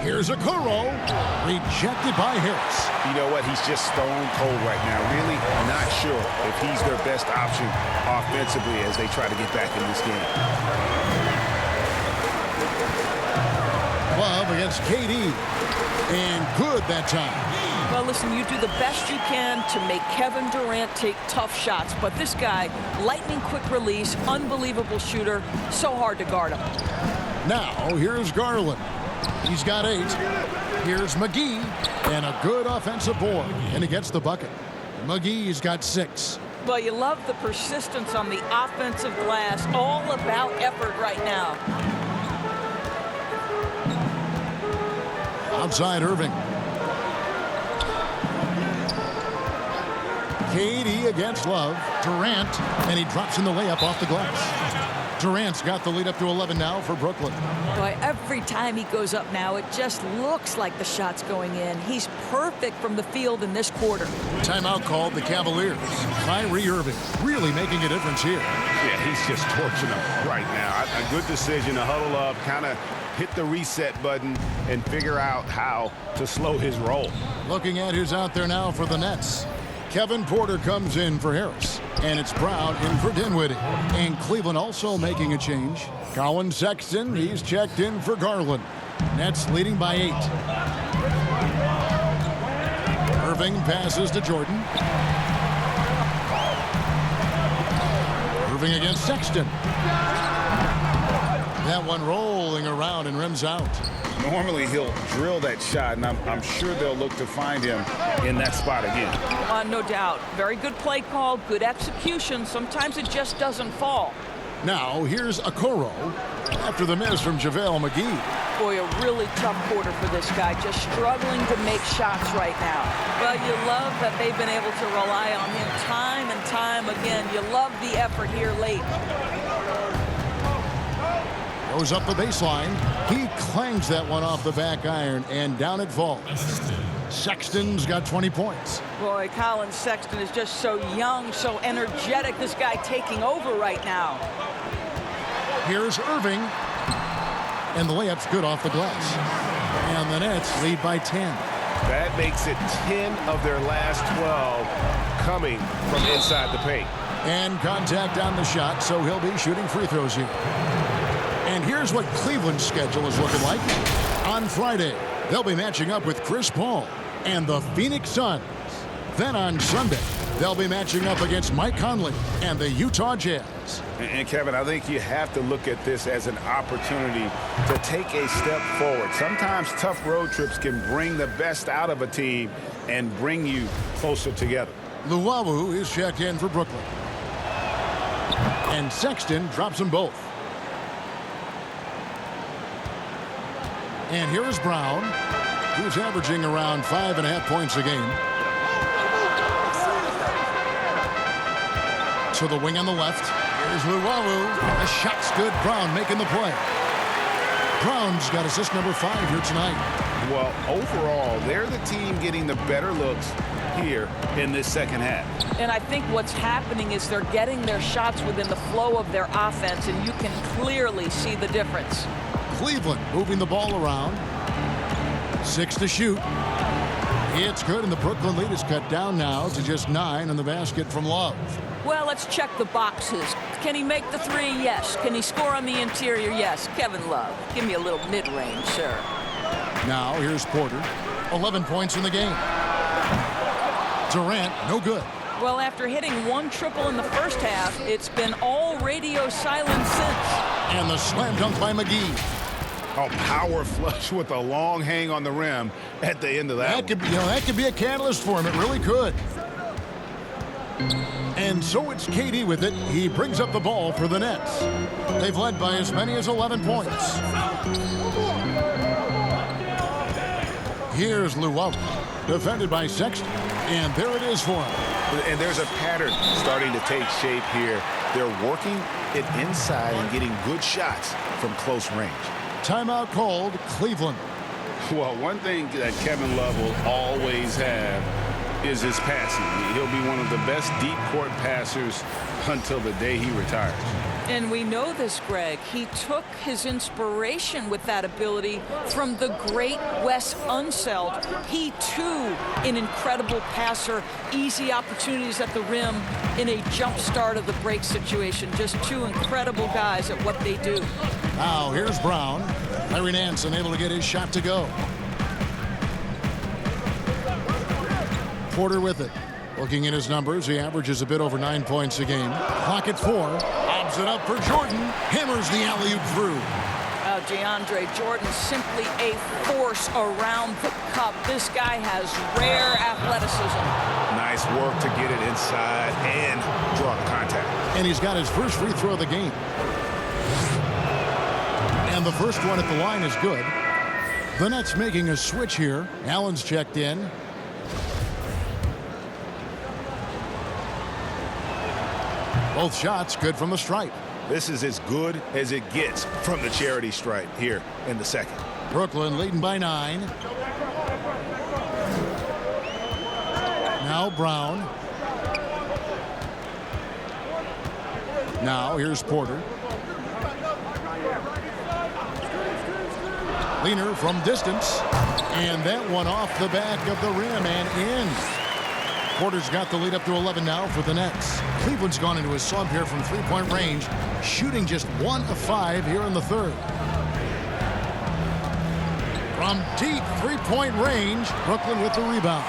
Here's Okoro. Rejected by Harris. You know what? He's just stone cold right now. Really not sure if he's their best option offensively as they try to get back in this game. Love against KD. And good that time. Well, listen, you do the best you can to make Kevin Durant take tough shots. But this guy, lightning quick release, unbelievable shooter, so hard to guard him. Now, here's Garland. He's got 8. Here's McGee. And a good offensive board. And he gets the bucket. McGee's got 6. Well, you love the persistence on the offensive glass. All about effort right now. Outside Irving. KD against Love. Durant, and he drops in the layup off the glass. Durant's got the lead up to 11 now for Brooklyn. Boy, every time he goes up now, it just looks like the shot's going in. He's perfect from the field in this quarter. Timeout called the Cavaliers. Kyrie Irving really making a difference here. Yeah, he's just torching them right now. A good decision to huddle up, kind of hit the reset button, and figure out how to slow his roll. Looking at who's out there now for the Nets. Kevin Porter comes in for Harris. And it's Brown in for Dinwiddie. And Cleveland also making a change. Colin Sexton, he's checked in for Garland. Nets leading by 8. Irving passes to Jordan. Irving against Sexton. That one rolling around and rims out. Normally he'll drill that shot, and I'm sure they'll look to find him in that spot again. No doubt. Very good play call, good execution. Sometimes it just doesn't fall. Now here's Okoro after the miss from JaVale McGee. Boy, a really tough quarter for this guy, just struggling to make shots right now. Well, you love that they've been able to rely on him time and time again. You love the effort here late. Goes up the baseline. He clangs that one off the back iron, and down it falls. Sexton's got 20 points. Boy, Colin Sexton is just so young, so energetic. This guy taking over right now. Here's Irving. And the layup's good off the glass. And the Nets lead by 10. That makes it 10 of their last 12 coming from inside the paint. And contact on the shot, so he'll be shooting free throws here. And here's what Cleveland's schedule is looking like. On Friday, they'll be matching up with Chris Paul and the Phoenix Suns. Then on Sunday, they'll be matching up against Mike Conley and the Utah Jazz. And Kevin, I think you have to look at this as an opportunity to take a step forward. Sometimes tough road trips can bring the best out of a team and bring you closer together. Luwawu is checked in for Brooklyn. And Sexton drops them both. And here's Brown, who's averaging around 5.5 points a game. To the wing on the left. Here's Luwawu. The shot's good. Brown making the play. Brown's got assist number 5 here tonight. Well, overall, they're the team getting the better looks here in this second half. And I think what's happening is they're getting their shots within the flow of their offense, and you can clearly see the difference. Cleveland moving the ball around. 6 to shoot. It's good, and the Brooklyn lead is cut down now to just 9 in the basket from Love. Well, let's check the boxes. Can he make the 3? Yes. Can he score on the interior? Yes. Kevin Love. Give me a little mid-range, sir. Now here's Porter. 11 points in the game. Durant, no good. Well, after hitting 1 triple in the first half, it's been all radio silence since. And the slam dunk by McGee. Oh, power flush with a long hang on the rim at the end of that. That could be a catalyst for him. It really could. And so it's KD with it. He brings up the ball for the Nets. They've led by as many as 11 points. Here's Luwawu, defended by Sexton. And there it is for him. And there's a pattern starting to take shape here. They're working it inside and getting good shots from close range. Timeout called Cleveland. Well, one thing that Kevin Love will always have is his passing. He'll be one of the best deep court passers until the day he retires. And we know this, Greg. He took his inspiration with that ability from the great Wes Unseld. He, too, an incredible passer, easy opportunities at the rim in a jump start of the break situation. Just 2 incredible guys at what they do. Now, here's Brown. Larry Nance unable to get his shot to go. Porter with it. Looking at his numbers, he averages a bit over 9 points a game. Clock at 4. Lobs it up for Jordan. Hammers the alley-oop through. DeAndre Jordan, simply a force around the cup. This guy has rare athleticism. Nice work to get it inside and draw the contact. And he's got his first free throw of the game. And the first one at the line is good. The Nets making a switch here. Allen's checked in. Both shots good from the stripe. This is as good as it gets from the charity stripe here in the second. Brooklyn leading by 9. Now Brown. Now here's Porter. Leaner from distance. And that one off the back of the rim and in. Porter's got the lead up to 11 now for the Nets. Cleveland's gone into a slump here from three-point range, shooting just 1 of 5 here in the third. From deep three-point range, Brooklyn with the rebound.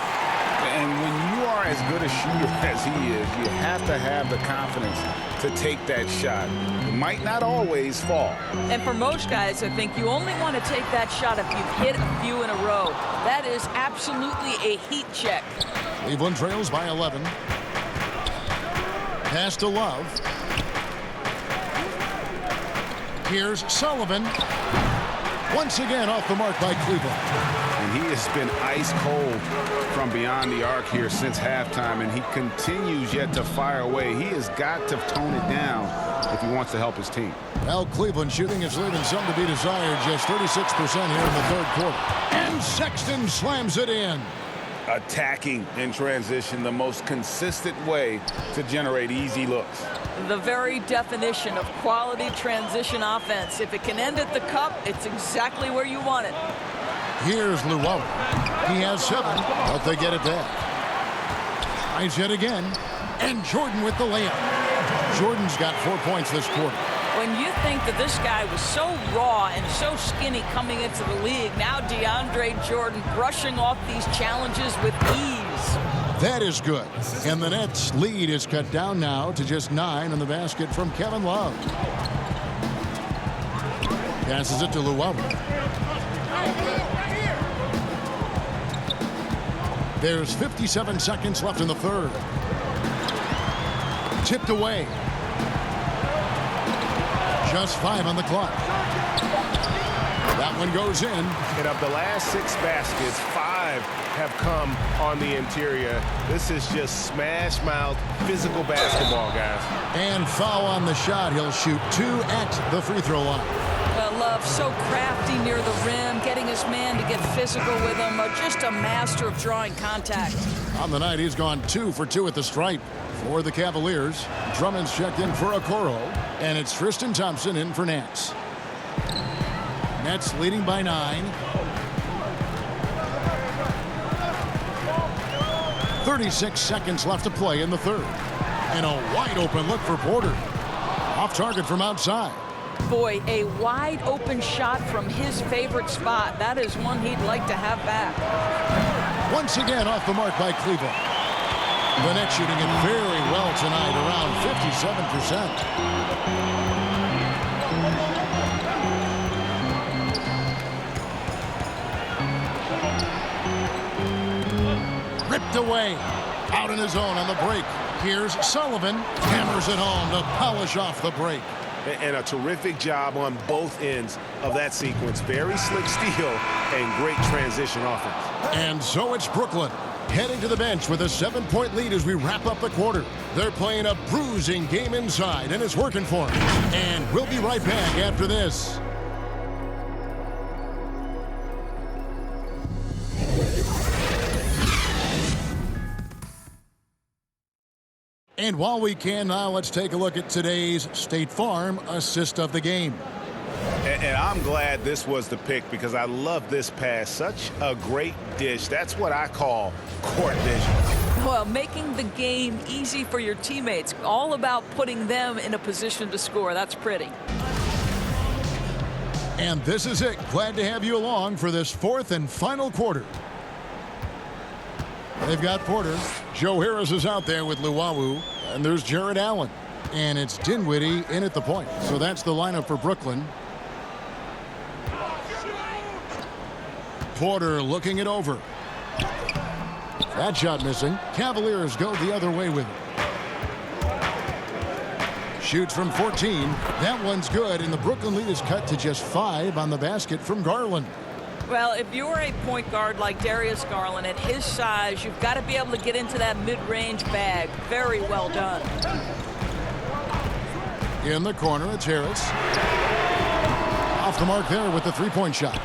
And when you are as good a shooter as he is, you have to have the confidence to take that shot. It might not always fall. And for most guys, I think you only want to take that shot if you've hit a few in a row. That is absolutely a heat check. Cleveland trails by 11. Pass to Love. Here's Sullivan. Once again off the mark by Cleveland. And he has been ice cold from beyond the arc here since halftime, and he continues yet to fire away. He has got to tone it down if he wants to help his team. Well, Cleveland shooting is leaving some to be desired, just 36% here in the third quarter. And Sexton slams it in. Attacking in transition, the most consistent way to generate easy looks. The very definition of quality transition offense. If it can end at the cup, it's exactly where you want it. Here's Luwawu. He has 7, but they get it back. Tries it again, and Jordan with the layup. Jordan's got 4 points this quarter. When you think that this guy was so raw and so skinny coming into the league, now DeAndre Jordan brushing off these challenges with ease. That is good. And the Nets' lead is cut down now to just 9 in the basket from Kevin Love. Passes it to Luwawu. There's 57 seconds left in the third. Tipped away. Just 5 on the clock. That one goes in. And of the last 6 baskets, 5 have come on the interior. This is just smash-mouth physical basketball, guys. And foul on the shot. He'll shoot 2 at the free throw line. Love so crafty near the rim, getting his man to get physical with him. Just a master of drawing contact. On the night, he's gone 2 for 2 at the stripe. For the Cavaliers, Drummond's checked in for Okoro, and it's Tristan Thompson in for Nance. Nets leading by 9. 36 seconds left to play in the third. And a wide open look for Porter. Off target from outside. Boy, a wide open shot from his favorite spot. That is one he'd like to have back. Once again off the mark by Cleveland. The Nets shooting it very well tonight, around 57%. Ripped away. Out in his zone on the break. Here's Sullivan. Hammers it home to polish off the break. And a terrific job on both ends of that sequence. Very slick steal and great transition offense. And so it's Brooklyn heading to the bench with a 7-point lead as we wrap up the quarter. They're playing a bruising game inside, and it's working for them. And we'll be right back after this. And while we can now, let's take a look at today's State Farm assist of the game. And I'm glad this was the pick because I love this pass. Such a great dish. That's what I call court vision. Well, making the game easy for your teammates. All about putting them in a position to score. That's pretty. And this is it. Glad to have you along for this 4th and final quarter. They've got Porter. Joe Harris is out there with Luwawu. And there's Jared Allen. And it's Dinwiddie in at the point. So that's the lineup for Brooklyn. Porter looking it over. That shot missing. Cavaliers go the other way with it. Shoots from 14. That one's good. And the Brooklyn lead is cut to just 5 on the basket from Garland. Well, if you're a point guard like Darius Garland, at his size, you've got to be able to get into that mid-range bag. Very well done. In the corner, it's Harris. Off the mark there with the three-point shot.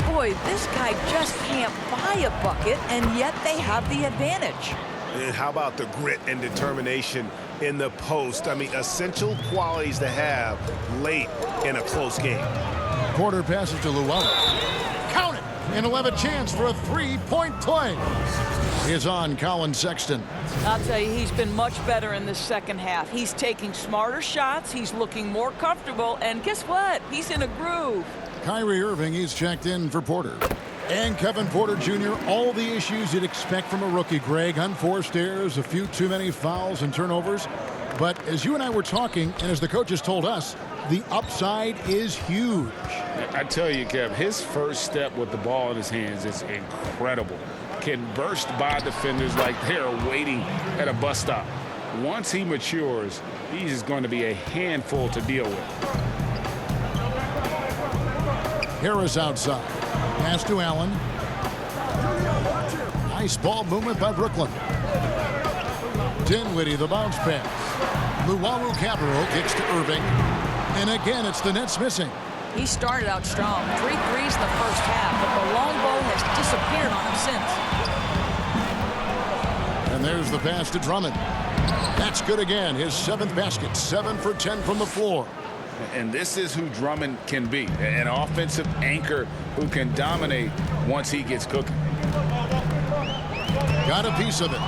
Boy, this guy just can't buy a bucket, and yet they have the advantage. And how about the grit and determination in the post? I mean, essential qualities to have late in a close game. Porter passes to Llewellyn. Count it! And he'll have a chance for a three-point play. Is on Colin Sexton. I'll tell you, he's been much better in the second half. He's taking smarter shots. He's looking more comfortable. And guess what? He's in a groove. Kyrie Irving, he's checked in for Porter. And Kevin Porter Jr., all the issues you'd expect from a rookie, Greg. Unforced errors, a few too many fouls and turnovers. But as you and I were talking, and as the coaches told us, the upside is huge. I tell you, Kev, his first step with the ball in his hands is incredible. Can burst by defenders like they're waiting at a bus stop. Once he matures, he's going to be a handful to deal with. Harris outside. Pass to Allen. Nice ball movement by Brooklyn. Dinwiddie, the bounce pass. Luwawu Cabarrot kicks to Irving. And again, it's the Nets missing. He started out strong. 3 threes in the first half, but the long ball has disappeared on him since. And there's the pass to Drummond. That's good again. His 7th basket. 7 for 10 from the floor. And this is who Drummond can be. An offensive anchor who can dominate once he gets cooking. Got a piece of it.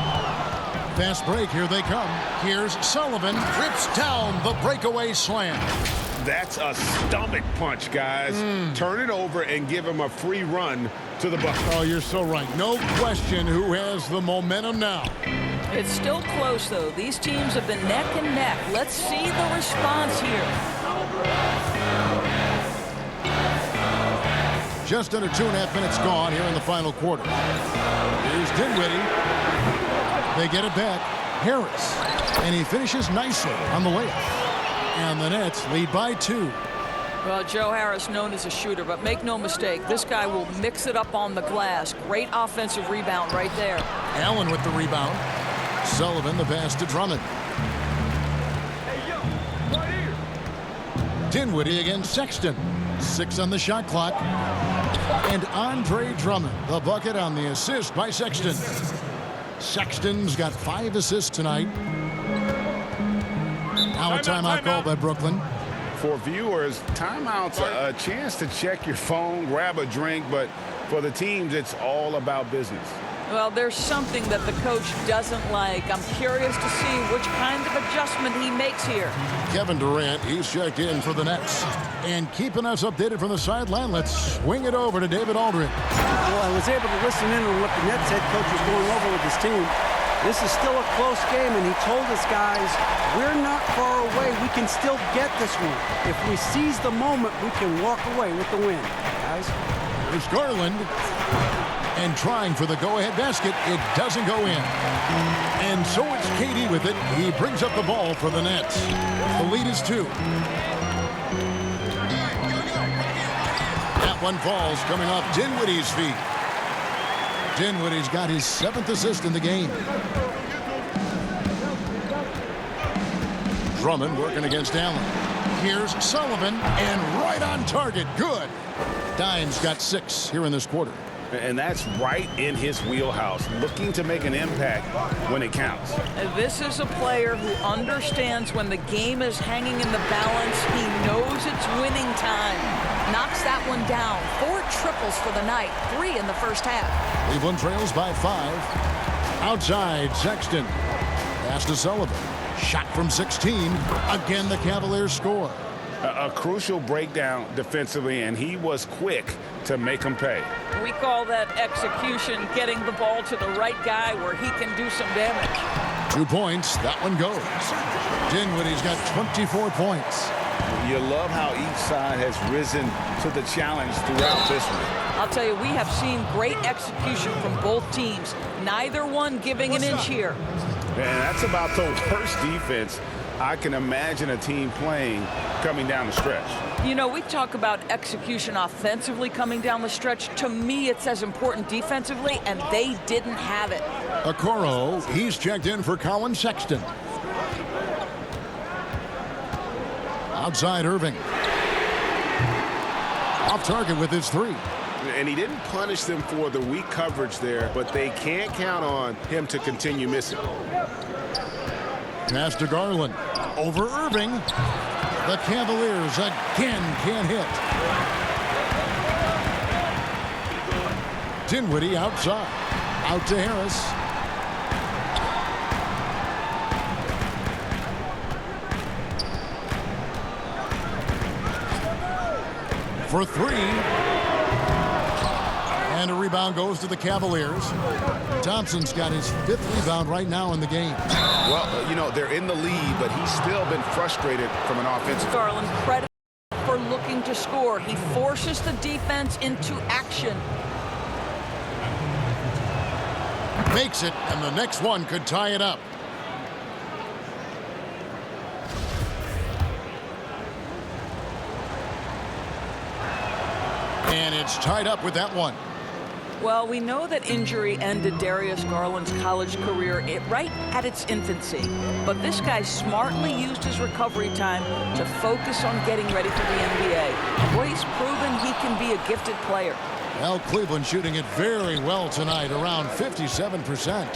Fast break. Here they come. Here's Sullivan. Rips down the breakaway slam. That's a stomach punch, guys. Turn it over and give him a free run to the bucket. Oh, you're so right. No question who has the momentum now. It's still close, though. These teams have been neck and neck. Let's see the response here. Just under 2.5 minutes gone here in the final quarter. Here's Dinwiddie. They get it back. Harris. And he finishes nicely on the layup. And the Nets lead by 2. Well, Joe Harris known as a shooter, but make no mistake, this guy will mix it up on the glass. Great offensive rebound right there. Allen with the rebound. Sullivan the pass to Drummond. Dinwiddie against Sexton. 6 on the shot clock. And Andre Drummond, the bucket on the assist by Sexton. Sexton's got 5 assists tonight. Now a timeout called by Brooklyn. For viewers, timeout's a chance to check your phone, grab a drink, but for the teams, it's all about business. Well, there's something that the coach doesn't like. I'm curious to see which kind of adjustment he makes here. Kevin Durant, he's checked in for the Nets. And keeping us updated from the sideline, let's swing it over to David Aldridge. Well, I was able to listen in on what the Nets head coach was going over with his team. This is still a close game, and he told us, guys, we're not far away. We can still get this one. If we seize the moment, we can walk away with the win, guys. There's Garland. And trying for the go-ahead basket, it doesn't go in. And so it's KD with it. He brings up the ball for the Nets. The lead is 2. That one falls coming off Dinwiddie's feet. Dinwiddie's got his 7th assist in the game. Drummond working against Allen. Here's Sullivan, and right on target. Good. Dimes got 6 here in this quarter. And that's right in his wheelhouse, looking to make an impact when it counts. This is a player who understands when the game is hanging in the balance. He knows it's winning time. Knocks that one down. 4 triples for the night. 3 in the first half. Cleveland trails by 5. Outside, Sexton. Pass to Sullivan. Shot from 16. Again, the Cavaliers score. A crucial breakdown defensively, and he was quick to make them pay. We call that execution, getting the ball to the right guy where he can do some damage. 2 points. That one goes. Dinwiddie's got 24 points. You love how each side has risen to the challenge throughout this one. I'll tell you, we have seen great execution from both teams. Neither one giving an inch here. And that's about the worst defense I can imagine a team playing coming down the stretch. You know, we talk about execution offensively coming down the stretch. To me, it's as important defensively, and they didn't have it. Okoro, he's checked in for Colin Sexton. Outside Irving. Off target with his 3. And he didn't punish them for the weak coverage there, but they can't count on him to continue missing. Pass to Garland. Over Irving. The Cavaliers again can't hit. Dinwiddie outside. Out to Harris. For 3. And a rebound goes to the Cavaliers. Thompson's got his 5th rebound right now in the game. Well, you know, they're in the lead, but he's still been frustrated from an offensive. Garland credit for looking to score. He forces the defense into action. Makes it, and the next one could tie it up. And it's tied up with that one. Well, we know that injury ended Darius Garland's college career right at its infancy. But this guy smartly used his recovery time to focus on getting ready for the NBA. Boy, he's proven he can be a gifted player. Well, Cleveland shooting it very well tonight, around 57%.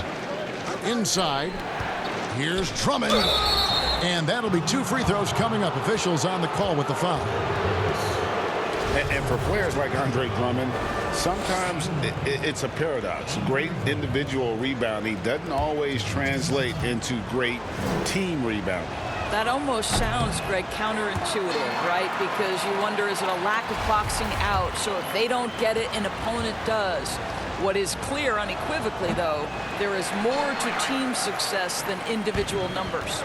Inside, here's Drummond. And that'll be 2 free throws coming up. Officials on the call with the foul. And for players like Andre Drummond, sometimes it's a paradox. Great individual rebounding doesn't always translate into great team rebounding. That almost sounds, Greg, counterintuitive, right? Because you wonder, is it a lack of boxing out? So if they don't get it, an opponent does. What is clear unequivocally, though, there is more to team success than individual numbers.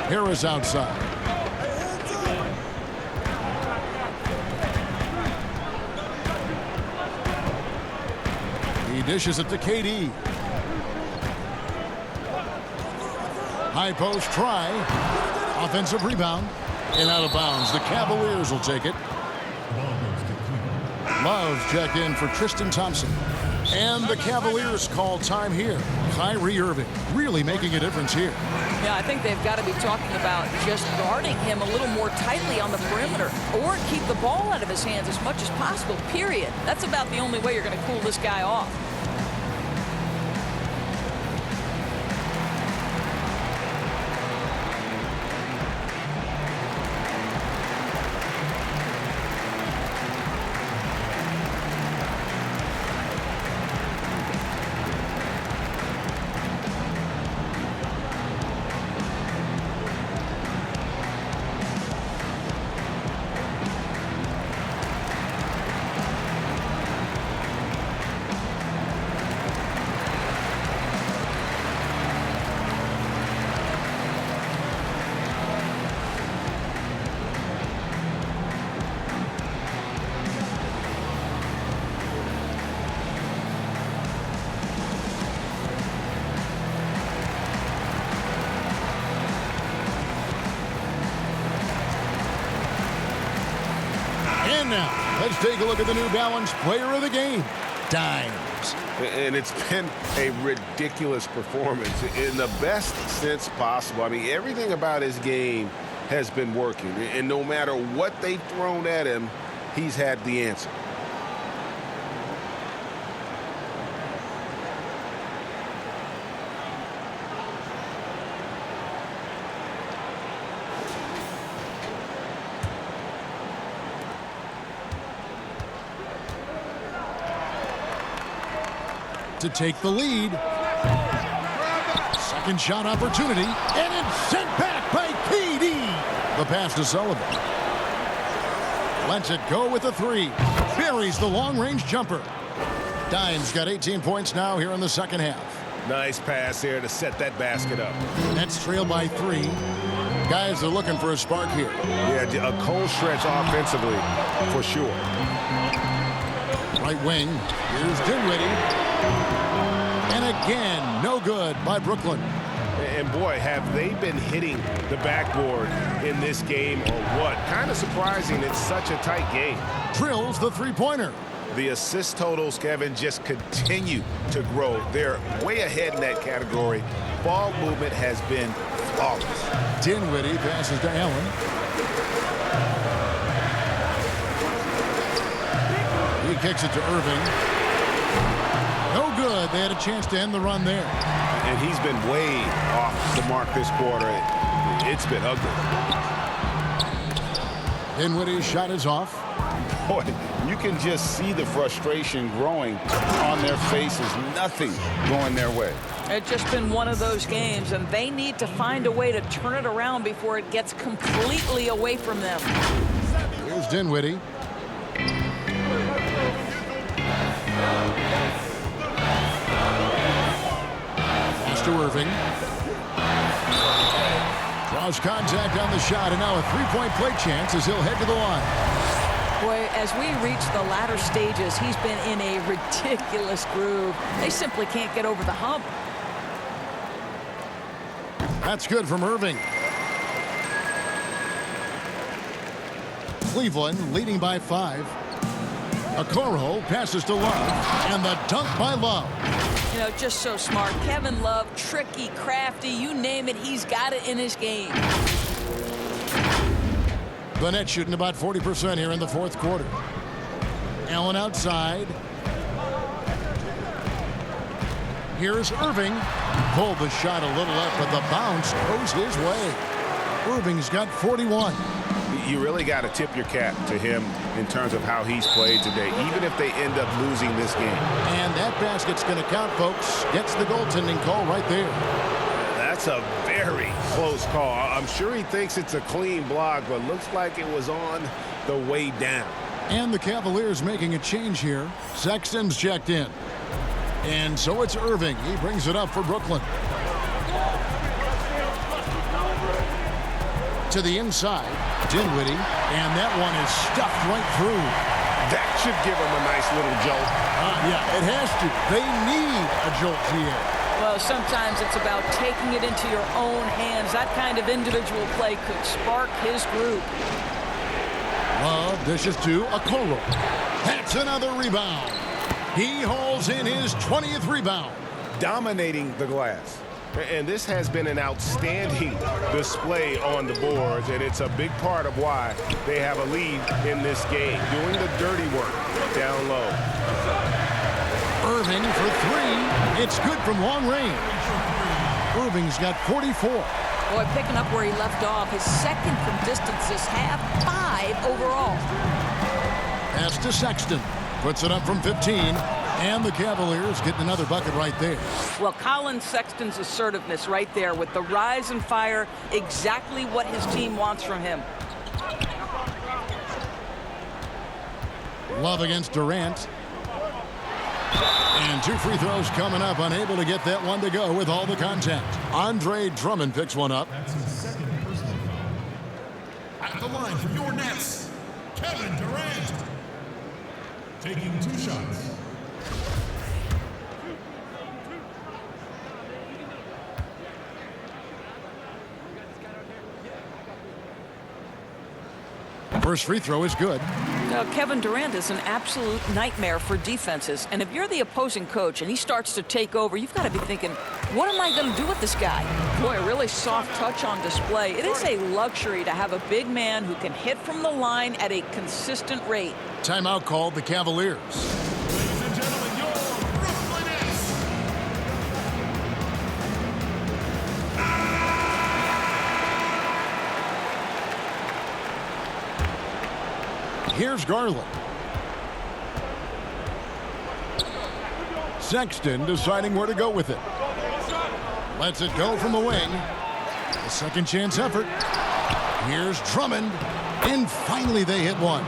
Harris outside. He dishes it to KD. High post try. Offensive rebound. And out of bounds. The Cavaliers will take it. Love checked in for Tristan Thompson. And the Cavaliers call time here. Kyrie Irving really making a difference here. Yeah, I think they've got to be talking about just guarding him a little more tightly on the perimeter or keep the ball out of his hands as much as possible, period. That's about the only way you're going to cool this guy off. And now, let's take a look at the New Balance Player of the Game, Dimes. And it's been a ridiculous performance in the best sense possible. I mean, everything about his game has been working. And no matter what they've thrown at him, he's had the answer. To take the lead. Second shot opportunity, and it's sent back by KD. The pass to Sullivan. Lets it go with a 3. Buries the long-range jumper. Dimes got 18 points now here in the second half. Nice pass there to set that basket up. Nets trail by 3. Guys are looking for a spark here. Yeah, a cold stretch offensively, for sure. Right wing, here's Dinwiddie. And again, no good by Brooklyn. And boy, have they been hitting the backboard in this game or what? Kind of surprising it's such a tight game. Drills the three-pointer. The assist totals, Kevin, just continue to grow. They're way ahead in that category. Ball movement has been flawless. Dinwiddie passes to Allen. He kicks it to Irving. No good. They had a chance to end the run there. And he's been way off the mark this quarter. It's been ugly. Dinwiddie's shot is off. Boy, you can just see the frustration growing on their faces. Nothing going their way. It's just been one of those games, and they need to find a way to turn it around before it gets completely away from them. Here's Dinwiddie. Pass to Irving. Draws contact on the shot, and now a three-point play chance as he'll head to the line. Boy, as we reach the latter stages, he's been in a ridiculous groove. They simply can't get over the hump. That's good from Irving. Cleveland leading by 5. Okoro passes to Love, and the dunk by Love. You know, just so smart. Kevin Love, tricky, crafty, you name it, he's got it in his game. The Nets shooting about 40% here in the fourth quarter. Allen outside. Here's Irving. Pulled the shot a little up, but the bounce goes his way. Irving's got 41. You really got to tip your cap to him in terms of how he's played today, even if they end up losing this game. And that basket's going to count, folks. Gets the goaltending call right there. That's a very close call. I'm sure he thinks it's a clean block, but looks like it was on the way down. And the Cavaliers making a change here. Sexton's checked in. And so it's Irving. He brings it up for Brooklyn. To the inside, Dinwiddie, and that one is stuffed right through. That should give him a nice little jolt. Yeah, it has to. They need a jolt here. Well, sometimes it's about taking it into your own hands. That kind of individual play could spark his group. Love dishes to Okoro. That's another rebound. He hauls in his 20th rebound. Dominating the glass. And this has been an outstanding display on the boards, and it's a big part of why they have a lead in this game, doing the dirty work down low. Irving for 3. It's good from long range. Irving's got 44. Boy, picking up where he left off. His second from distance this half, 5 overall. Pass to Sexton. Puts it up from 15. And the Cavaliers getting another bucket right there. Well, Colin Sexton's assertiveness right there with the rise and fire, exactly what his team wants from him. Love against Durant. And 2 free throws coming up, unable to get that one to go with all the contact. Andre Drummond picks one up. That's his second personal foul. At the line for your Nets, Kevin Durant. Taking 2 shots. First free throw is good. Now, Kevin Durant is an absolute nightmare for defenses. And if you're the opposing coach and he starts to take over, you've got to be thinking, what am I going to do with this guy? Boy, a really soft touch on display. It is a luxury to have a big man who can hit from the line at a consistent rate. Timeout called the Cavaliers. Ladies and gentlemen, your Brooklyn Nets. Here's Garland. Sexton deciding where to go with it. Lets it go from the wing. A second chance effort. Here's Drummond. And finally they hit one.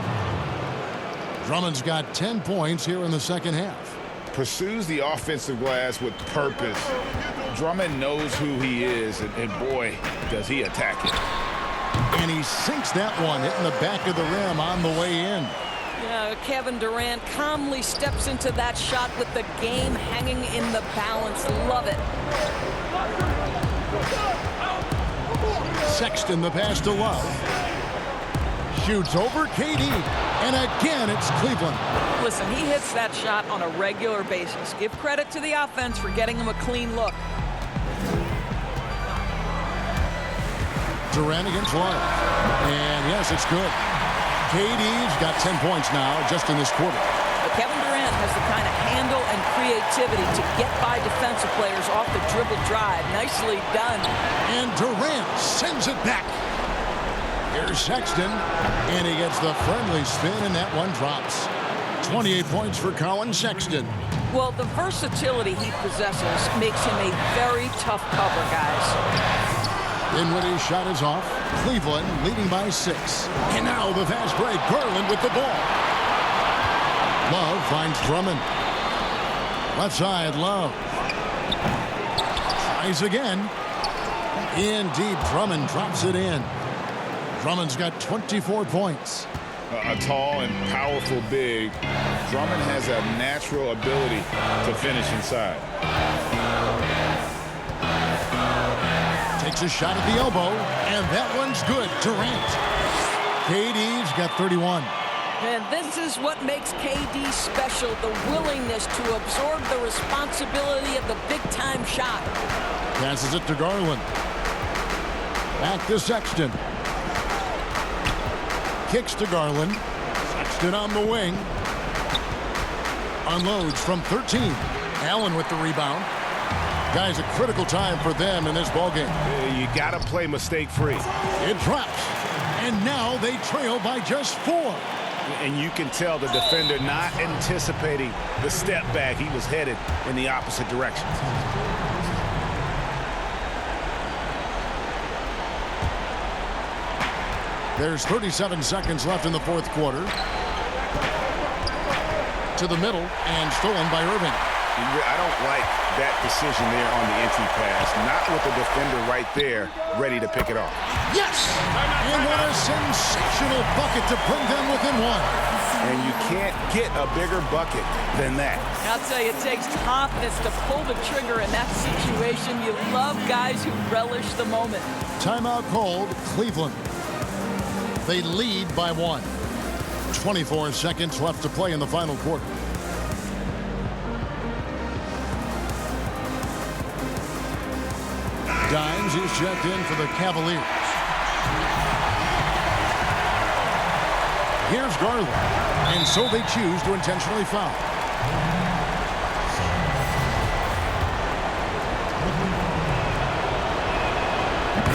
Drummond's got 10 points here in the second half. Pursues the offensive glass with purpose. Drummond knows who he is, and boy, does he attack it. And he sinks that one, hitting the back of the rim on the way in. Yeah, Kevin Durant calmly steps into that shot with the game hanging in the balance. Love it. Sexton the pass to Love. Shoots over KD. And again, it's Cleveland. Listen, he hits that shot on a regular basis. Give credit to the offense for getting him a clean look. Durant against Love. And yes, it's good. KD's got 10 points now just in this quarter. The creativity to get by defensive players off the dribble drive. Nicely done. And Durant sends it back. Here's Sexton, and he gets the friendly spin, and that one drops. 28 points for Colin Sexton. Well, the versatility he possesses makes him a very tough cover, guys. Dinwiddie's shot is off. Cleveland leading by 6. And now the fast break. Garland with the ball. Love finds Drummond. Left side, Love. Tries again. In deep, Drummond drops it in. Drummond's got 24 points. A tall and powerful big. Drummond has a natural ability to finish inside. Takes a shot at the elbow, and that one's good. Durant. KD's got 31. And this is what makes KD special, the willingness to absorb the responsibility of the big-time shot. Passes it to Garland. Back to Sexton. Kicks to Garland. Sexton on the wing. Unloads from 13. Allen with the rebound. Guys, a critical time for them in this ballgame. You got to play mistake-free. It drops. And now they trail by just 4. And you can tell the defender not anticipating the step back. He was headed in the opposite direction. There's 37 seconds left in the fourth quarter. To the middle and stolen by Irving. I don't like that decision there on the entry pass. Not with the defender right there ready to pick it off. Yes! And what a sensational bucket to bring them within 1. And you can't get a bigger bucket than that. I'll tell you, it takes confidence to pull the trigger in that situation. You love guys who relish the moment. Timeout called. Cleveland. They lead by 1. 24 seconds left to play in the final quarter. Dimes is checked in for the Cavaliers. Here's Garland. And so they choose to intentionally foul.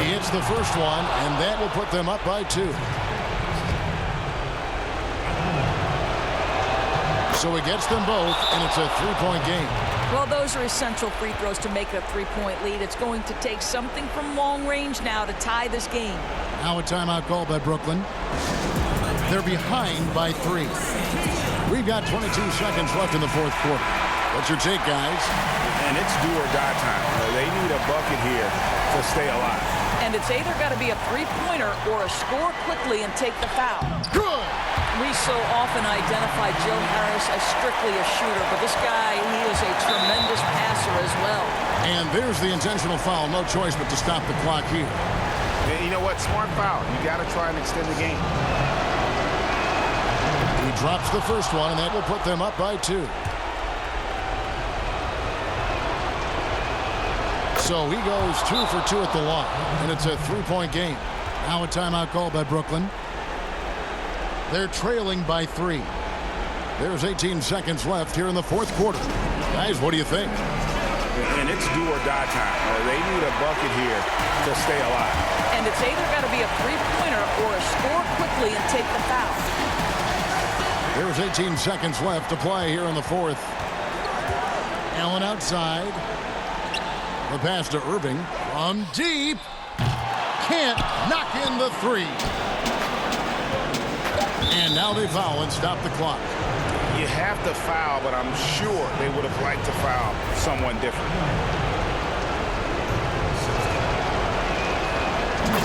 He hits the first one, and that will put them up by 2. So he gets them both, and it's a 3-point game. Well, those are essential free throws to make it a 3-point lead. It's going to take something from long range now to tie this game. Now a timeout call by Brooklyn. They're behind by 3. We've got 22 seconds left in the fourth quarter. What's your take, guys? And it's do or die time. They need a bucket here to stay alive. And it's either got to be a three-pointer or a score quickly and take the foul. Good! We so often identify Joe Harris as strictly a shooter, but this guy, he is a tremendous passer as well. And there's the intentional foul. No choice but to stop the clock here. And you know what? Smart foul. You got to try and extend the game. He drops the first one, and that will put them up by 2. So he goes 2 for 2 at the line, and it's a 3-point game. Now a timeout call by Brooklyn. They're trailing by 3. There's 18 seconds left here in the fourth quarter. Guys, what do you think? And it's do or die time. They need a bucket here to stay alive. And it's either got to be a three-pointer or a score quickly and take the foul. There's 18 seconds left to play here in the fourth. Allen outside. The pass to Irving from deep. Can't knock in the 3. And now they foul and stop the clock. You have to foul, but I'm sure they would have liked to foul someone different.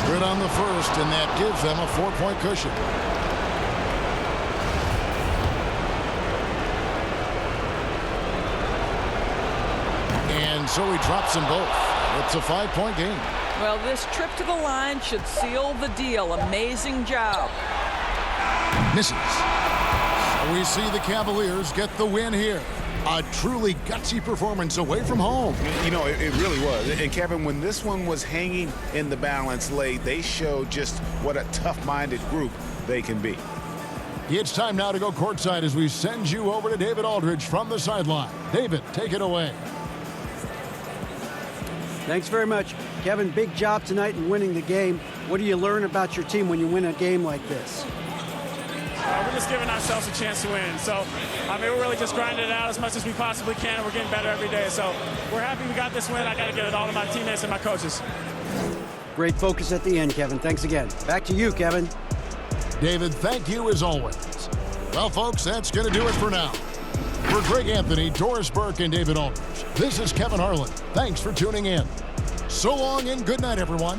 Good on the first, and that gives them a 4-point cushion. And so he drops them both. It's a 5-point game. Well, this trip to the line should seal the deal. Amazing job. Misses. So we see the Cavaliers get the win here. A truly gutsy performance away from home. You know, it really was. And Kevin, when this one was hanging in the balance late, they showed just what a tough-minded group they can be. It's time now to go courtside as we send you over to David Aldridge from the sideline. David, take it away. Thanks very much. Kevin, big job tonight in winning the game. What do you learn about your team when you win a game like this? We're just giving ourselves a chance to win. So, we're really just grinding it out as much as we possibly can, and we're getting better every day. So, we're happy we got this win. I got to give it all to my teammates and my coaches. Great focus at the end, Kevin. Thanks again. Back to you, Kevin. David, thank you as always. Well, folks, that's going to do it for now. For Greg Anthony, Doris Burke, and David Aldridge, this is Kevin Harlan. Thanks for tuning in. So long and good night, everyone.